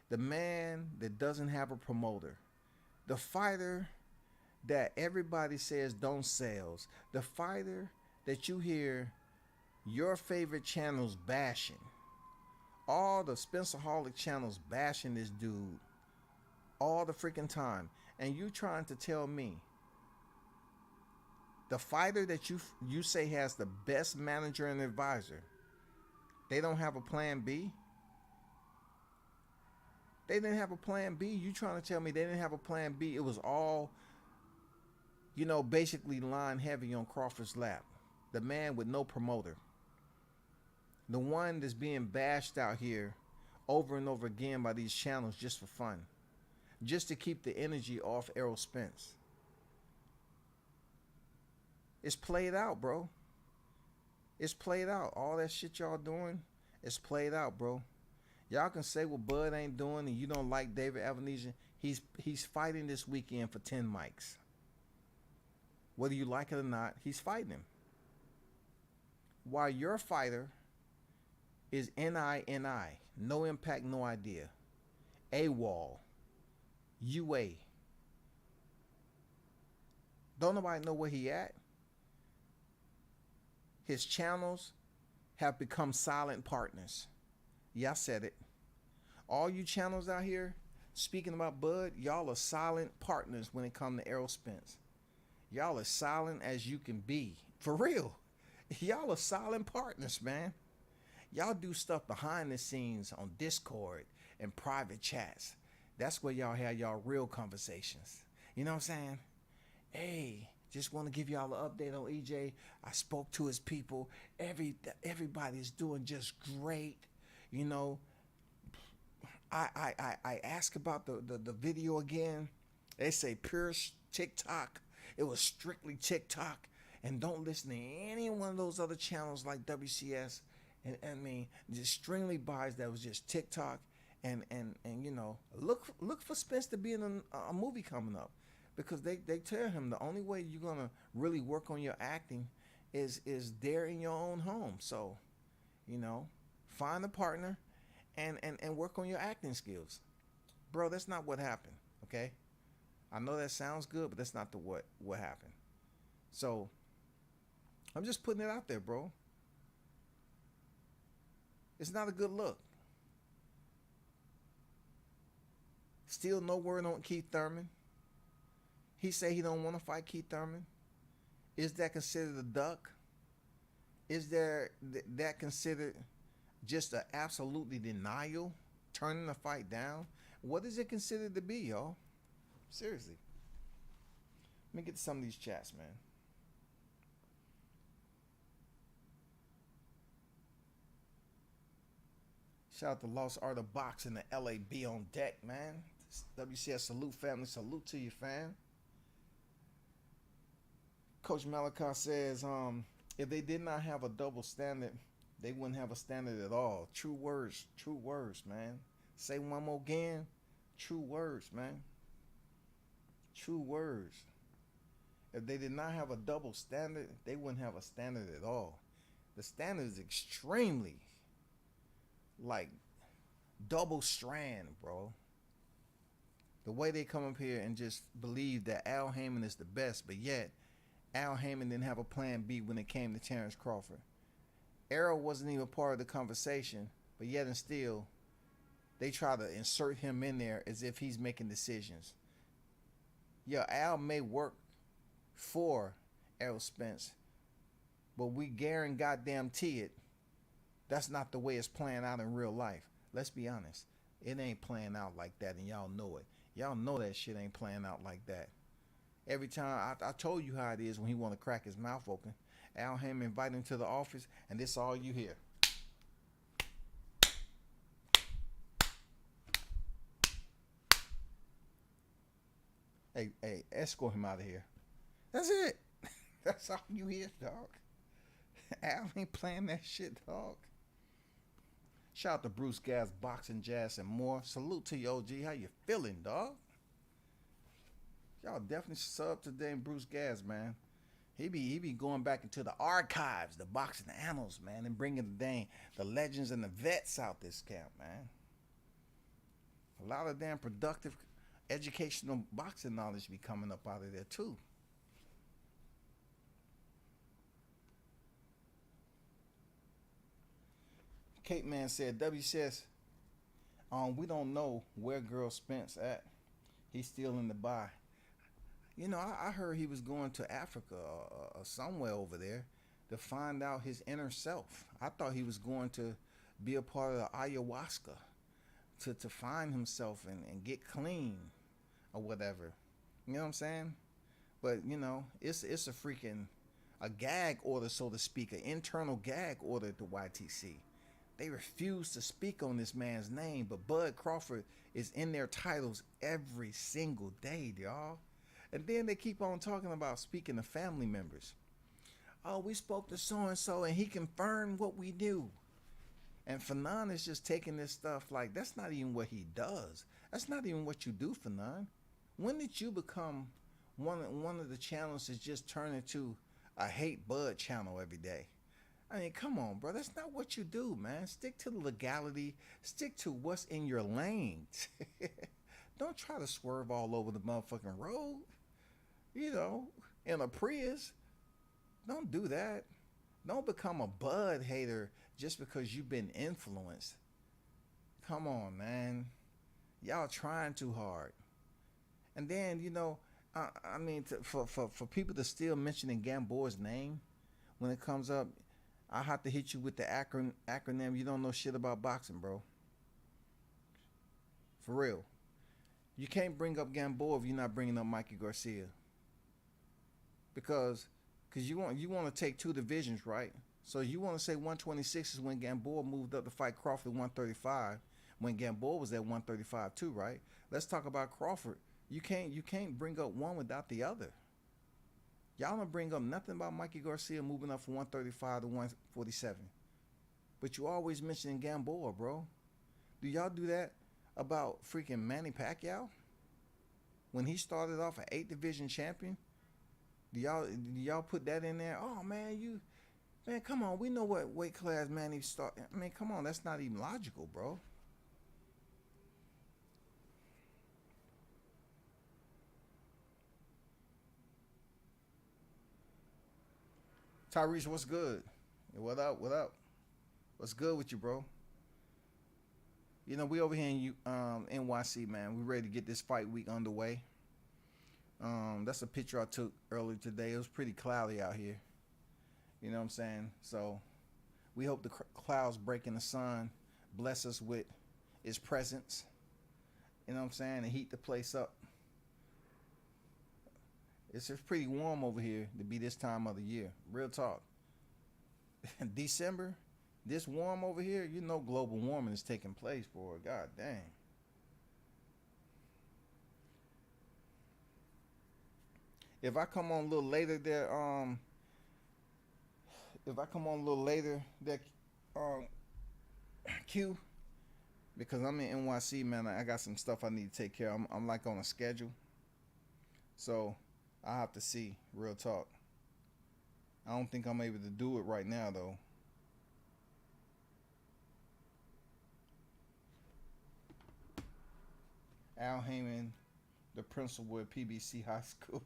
The man that doesn't have a promoter, the fighter that everybody says don't sells, the fighter that you hear your favorite channels bashing, all the Spencerholic channels bashing this dude all the freaking time, and you trying to tell me the fighter that you say has the best manager and advisor, they don't have a plan B? They didn't have a plan B. You trying to tell me they didn't have a plan B? It was all, you know, basically lying heavy on Crawford's lap. The man with no promoter. The one that's being bashed out here over and over again by these channels just for fun. Just to keep the energy off Errol Spence. It's played out, bro. It's played out. All that shit y'all doing, it's played out, bro. Y'all can say what Bud ain't doing and you don't like David Avenesian. He's fighting this weekend for 10 mics. Whether you like it or not, he's fighting him. While your fighter is NINI, no impact, no idea. AWOL. UA. Don't nobody know where he at. His channels have become silent partners. Yeah, I said it. All you channels out here speaking about Bud, y'all are silent partners when it comes to Errol Spence. Y'all are silent as you can be. For real. Y'all are silent partners, man. Y'all do stuff behind the scenes on Discord and private chats. That's where y'all have y'all real conversations. You know what I'm saying? Hey, just want to give y'all an update on EJ. I spoke to his people. Everybody's doing just great. You know, I asked about the video again. They say pure TikTok. It was strictly TikTok. And don't listen to any one of those other channels like WCS. And I mean, just extremely biased. That was just TikTok. And you know, look for Spence to be in a movie coming up, because they tell him the only way you're gonna really work on your acting is there in your own home. So, you know, find a partner and work on your acting skills, bro. That's not what happened. Okay, I know that sounds good, but that's not what happened. So I'm just putting it out there, bro. It's not a good look. Still no word on Keith Thurman. He say he don't want to fight Keith Thurman. Is that considered a duck? Is there that considered just a absolutely denial, turning the fight down? What is it considered to be, y'all? Seriously. Let me get to some of these chats, man. Shout out to Lost Art of Boxing, the LAB on deck, man. WCS salute, family. Salute to you, fam. Coach Malachi says, if they did not have a double standard, they wouldn't have a standard at all. True words, man. Say one more again. True words, man. True words. If they did not have a double standard, they wouldn't have a standard at all. The standard is extremely, like, double strand, bro. The way they come up here and just believe that Al Heyman is the best, but yet Al Heyman didn't have a plan B when it came to Terrence Crawford. Errol wasn't even part of the conversation, but yet and still, they try to insert him in there as if he's making decisions. Yeah, Al may work for Errol Spence, but we guarantee it. That's not the way it's playing out in real life. Let's be honest. It ain't playing out like that, and y'all know it. Y'all know that shit ain't playing out like that. Every time, I told you how it is when he want to crack his mouth open. Al Heyman invited him to the office, and this all you hear. Hey, escort him out of here. That's it. That's all you hear, dog. Al ain't playing that shit, dog. Shout out to Bruce Gas, Boxing, Jazz, and more. Salute to you, OG. How you feeling, dog? Y'all definitely sub to damn Bruce Gas, man. He be going back into the archives, the boxing annals, man, and bringing the legends and the vets out this camp, man. A lot of damn productive, educational boxing knowledge be coming up out of there too. Cape Man said, WCS, we don't know where Girl Spence at. He's still in the buy. You know, I heard he was going to Africa or somewhere over there to find out his inner self. I thought he was going to be a part of the ayahuasca to find himself and get clean or whatever. You know what I'm saying? But, you know, it's a gag order, so to speak, an internal gag order to YTC. They refuse to speak on this man's name, but Bud Crawford is in their titles every single day, y'all. And then they keep on talking about speaking to family members. Oh, we spoke to so-and-so and he confirmed what we knew. And Fanon is just taking this stuff like, that's not even what he does. That's not even what you do, Fanon. When did you become one of the channels that's just turned into a hate Bud channel every day? I mean, come on, bro. That's not what you do, man. Stick to the legality. Stick to what's in your lane. Don't try to swerve all over the motherfucking road. You know, in a Prius. Don't do that. Don't become a Bud hater just because you've been influenced. Come on, man. Y'all trying too hard. And then, you know, I mean, for people to still mentioning Gamboa's name when it comes up, I have to hit you with the acronym. You don't know shit about boxing, bro. For real. You can't bring up Gamboa if you're not bringing up Mikey Garcia. Because you want to take two divisions, right? So you want to say 126 is when Gamboa moved up to fight Crawford at 135, when Gamboa was at 135 too, right? Let's talk about Crawford. You can't bring up one without the other. Y'all don't bring up nothing about Mikey Garcia moving up from 135 to 147. But you always mentioning Gamboa, bro. Do y'all do that about freaking Manny Pacquiao? When he started off an 8 division champion? Do y'all put that in there? Oh man, come on, we know what weight class Manny started. I mean, come on, that's not even logical, bro. Tyrese, what's good? What up? What up? What's good with you, bro? You know, we over here in NYC, man. We ready to get this fight week underway. That's a picture I took earlier today. It was pretty cloudy out here. You know what I'm saying? So we hope the clouds breaking the sun bless us with its presence. You know what I'm saying? And heat the place up. It's pretty warm over here to be this time of the year. Real talk. December, this warm over here, you know global warming is taking place, boy. God dang. If I come on a little later there, Q, because I'm in NYC, man, I got some stuff I need to take care of. I'm like on a schedule. So I have to see, real talk. I don't think I'm able to do it right now, though. Al Heyman, the principal at PBC High School.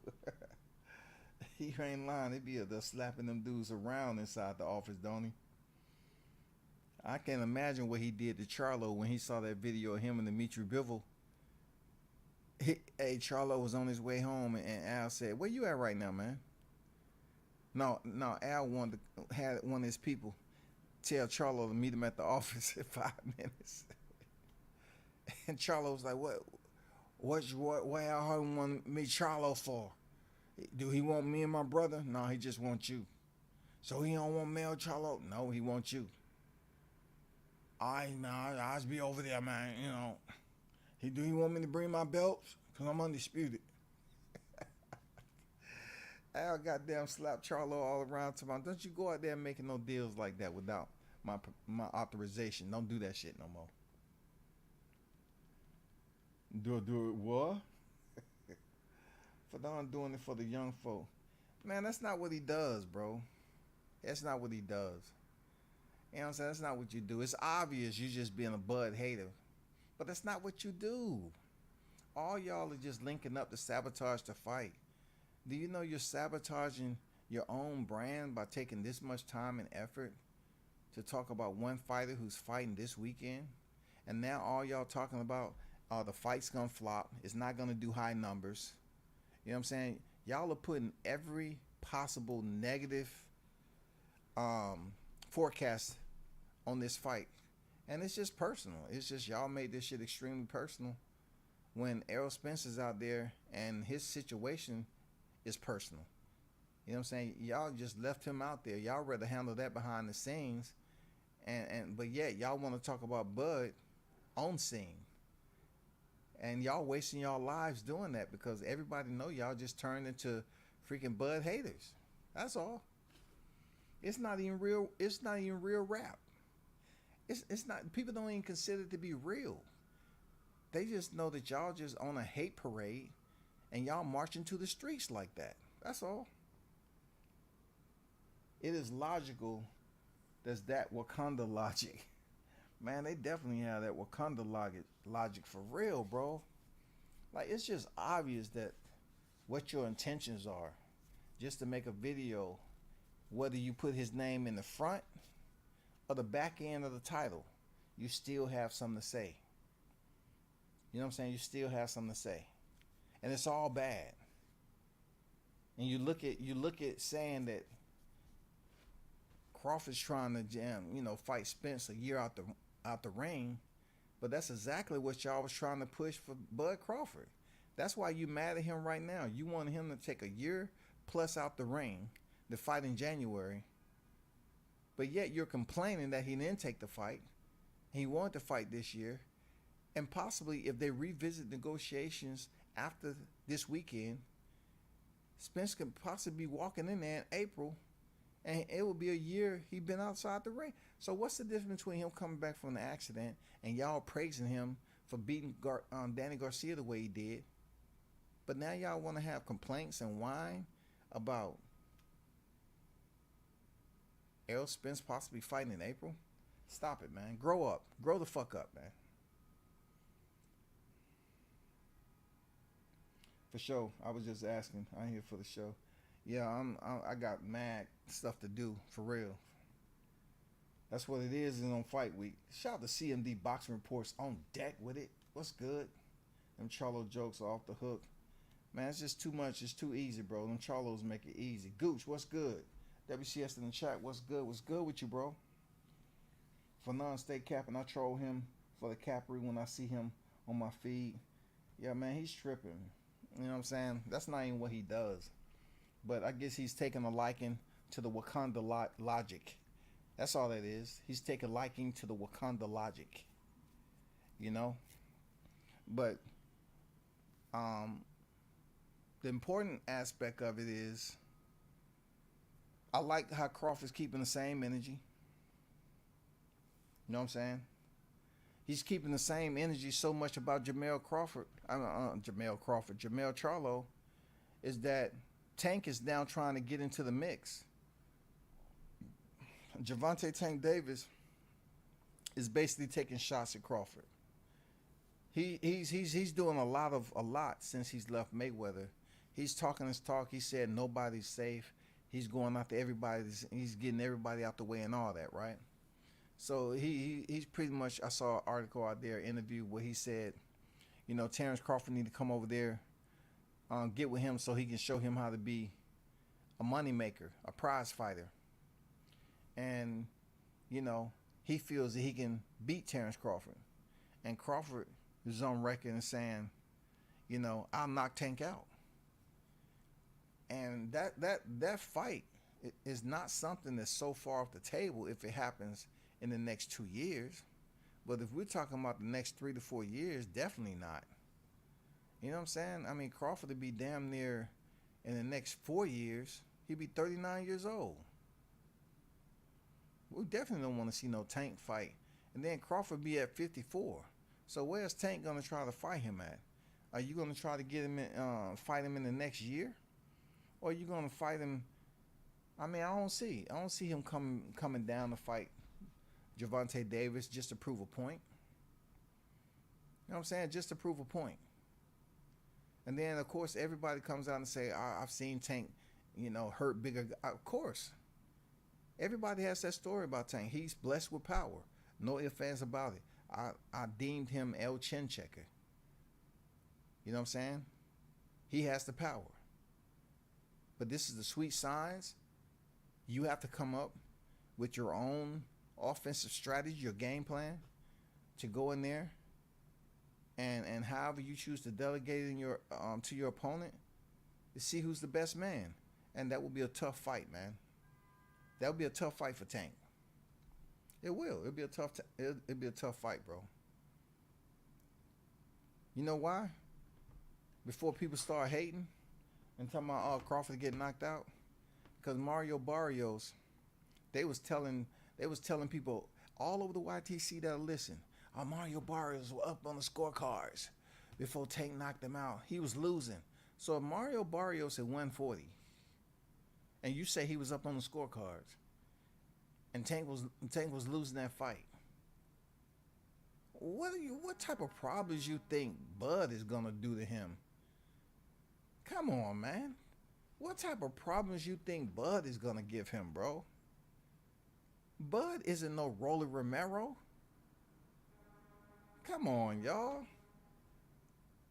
He ain't lying. They be there slapping them dudes around inside the office, don't he? I can't imagine what he did to Charlo when he saw that video of him and Dimitri Bivol. Hey, Charlo was on his way home, and Al said, "Where you at right now, man?" No, Al had one of his people tell Charlo to meet him at the office in 5 minutes. And Charlo was like, what Al want to meet Charlo for? Do he want me and my brother? No, he just wants you. So he don't want male Charlo? No, he wants you. I'll just be over there, man. You know, do he want me to bring my belts? Cause I'm undisputed. I'll goddamn slap Charlo all around tomorrow. Don't you go out there making no deals like that without my authorization. Don't do that shit no more. Do it what? For Don doing it for the young folk. Man, that's not what he does, bro. That's not what he does. You know what I'm saying? That's not what you do. It's obvious you just being a Bud hater. But that's not what you do. All y'all are just linking up to sabotage the fight. Do you know you're sabotaging your own brand by taking this much time and effort to talk about one fighter who's fighting this weekend? And now all y'all talking about the fight's gonna flop. It's not gonna do high numbers. You know what I'm saying? Y'all are putting every possible negative forecast on this fight. And it's just personal. It's just y'all made this shit extremely personal when Errol Spencer's out there and his situation is personal. You know what I'm saying? Y'all just left him out there. Y'all rather handle that behind the scenes. But yet y'all want to talk about Bud on scene. And y'all wasting y'all lives doing that because everybody know y'all just turned into freaking Bud haters. That's all. It's not even real. It's not even real rap. It's not. People don't even consider it to be real. They just know that y'all just on a hate parade and y'all marching to the streets like that. That's all. It is logical. There's that Wakanda logic. Man, they definitely have that Wakanda logic for real, bro. Like, it's just obvious that what your intentions are. Just to make a video, whether you put his name in the front or the back end of the title, you still have something to say. You know what I'm saying? You still have something to say. And it's all bad. And you look at saying that Crawford's trying to fight Spence a year out the ring, but that's exactly what y'all was trying to push for Bud Crawford. That's why you mad at him right now. You want him to take a year plus out the ring to fight in January, but yet you're complaining that he didn't take the fight. He wanted to fight this year, and possibly if they revisit negotiations after this weekend, Spence could possibly be walking in there in April, and it will be a year he been outside the ring. So what's the difference between him coming back from the accident and y'all praising him for beating Danny Garcia the way he did, but now y'all want to have complaints and whine about Errol Spence possibly fighting in April? Stop it, man. Grow up. Grow the fuck up, man. For sure. I was just asking. I'm here for the show. Yeah, I got mad stuff to do, for real. That's what it is on fight week. Shout out to CMD Boxing Reports on deck with it. What's good? Them Charlo jokes are off the hook. Man, it's just too much. It's too easy, bro. Them Charlos make it easy. Gooch, what's good? WCS in the chat, what's good? What's good with you, bro? For non-state capping, I troll him for the cappery when I see him on my feed. Yeah, man, he's tripping. You know what I'm saying? That's not even what he does. But I guess he's taking a liking to the Wakanda logic. That's all that is. He's taking liking to the Wakanda logic. You know? But the important aspect of it is I like how Crawford's keeping the same energy. You know what I'm saying? He's keeping the same energy so much about Jamel Charlo, is that Tank is now trying to get into the mix. Gervonta Tank Davis is basically taking shots at Crawford. He's doing a lot since he's left Mayweather. He's talking his talk. He said nobody's safe. He's going after everybody. He's getting everybody out the way and all that, right? So he's pretty much, I saw an article out there, interview where he said, you know, Terrence Crawford need to come over there, get with him so he can show him how to be a moneymaker, a prize fighter. And, you know, he feels that he can beat Terrence Crawford. And Crawford is on record and saying, you know, I'll knock Tank out. And that fight It's not something that's so far off the table if it happens in the next 2 years. But if we're talking about the next 3 to 4 years, definitely not. You know what I'm saying? I mean, Crawford would be damn near in the next 4 years. He'd be 39 years old. We definitely don't want to see no Tank fight. And then Crawford be at 54. So where's Tank gonna try to fight him at? Are you gonna try to get him in, fight him in the next year, or are you gonna fight him? I mean, I don't see him coming down to fight Gervonta Davis just to prove a point. You know what I'm saying? Just to prove a point. And then of course everybody comes out and say, I've seen Tank, hurt bigger. Of course, everybody has that story about Tank. He's blessed with power. No ifs, ands about it. I deemed him El Chin Checker. You know what I'm saying? He has the power. But this is the sweet science. You have to come up with your own offensive strategy, your game plan, to go in there and however you choose to delegate in your to your opponent, to see who's the best man. And that will be a tough fight, man. That will be a tough fight for Tank. It will. It'll be a tough fight, bro. You know why? Before people start hating and talking about Crawford getting knocked out, because Mario Barrios, they was telling people all over the YTC that listen, Mario Barrios was up on the scorecards before Tank knocked him out. He was losing. So if Mario Barrios at 140, and you say he was up on the scorecards, and Tank was losing that fight, what type of problems you think Bud is gonna do to him? Come on, man. What type of problems you think Bud is gonna give him, bro? Bud isn't no Rolly Romero. Come on, y'all.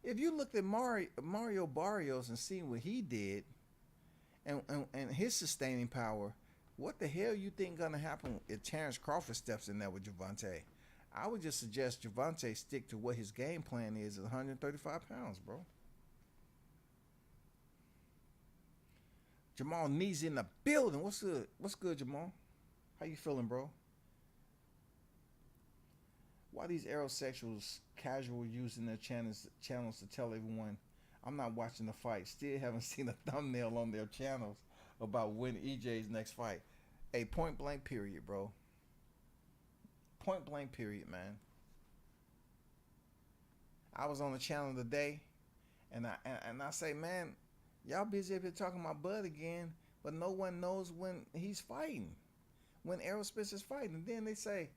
If you looked at Mario Barrios and seen what he did and his sustaining power, what the hell you think gonna happen if Terrence Crawford steps in there with Gervonta? I would just suggest Gervonta stick to what his game plan is at 135 pounds, bro. Jamal Nee's in the building. What's good? What's good, Jamal? How you feeling, bro? Why these aerosexuals casual using their channels to tell everyone I'm not watching the fight? Still haven't seen a thumbnail on their channels about when EJ's next fight. Hey, point blank period, bro. Point blank period, man. I was on the channel today, and I say, man, y'all busy up here talking about Bud again, but no one knows when he's fighting, when Errol Spence is fighting. And then they say,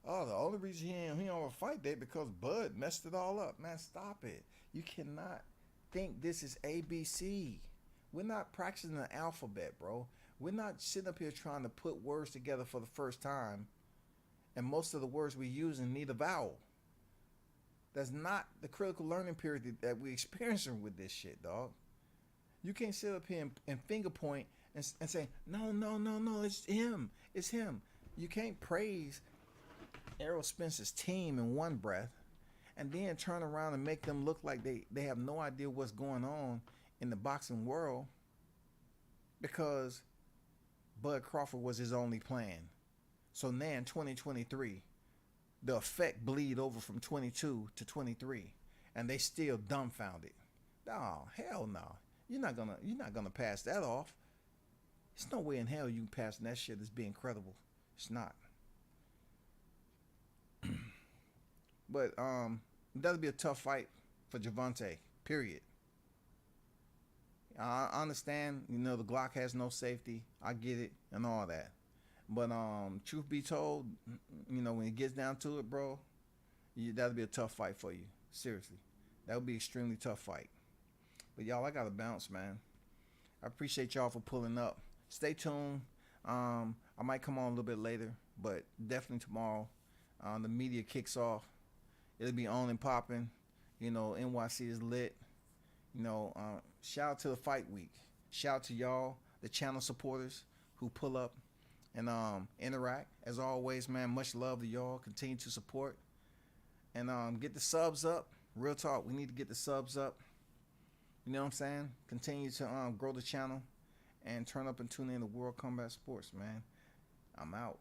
oh, the only reason he don't fight that because Bud messed it all up. Man, stop it. You cannot think this is ABC. We're not practicing the alphabet, bro. We're not sitting up here trying to put words together for the first time, and most of the words we using need a vowel. That's not the critical learning period that we're experiencing with this shit, dog. You can't sit up here and finger point and say, no, it's him. It's him. You can't praise Errol Spence's team in one breath and then turn around and make them look like they have no idea what's going on in the boxing world because Bud Crawford was his only plan. So now in 2023, the effect bleed over from 22 to 23, and they still dumbfounded. Oh, hell no. You're not gonna pass that off. There's no way in hell you can pass that shit as being credible. It's not. But that'll be a tough fight for Gervonta, period. I understand, the Glock has no safety. I get it and all that. But truth be told, when it gets down to it, bro, that'll be a tough fight for you. Seriously. That would be an extremely tough fight. But y'all, I gotta bounce, man. I appreciate y'all for pulling up. Stay tuned. I might come on a little bit later, but definitely tomorrow. The media kicks off. It'll be on and popping. NYC is lit. Shout out to the fight week. Shout out to y'all, the channel supporters who pull up and interact. As always, man, much love to y'all. Continue to support. And get the subs up. Real talk, we need to get the subs up. You know what I'm saying? Continue to grow the channel and turn up and tune in to World Combat Sports, man. I'm out.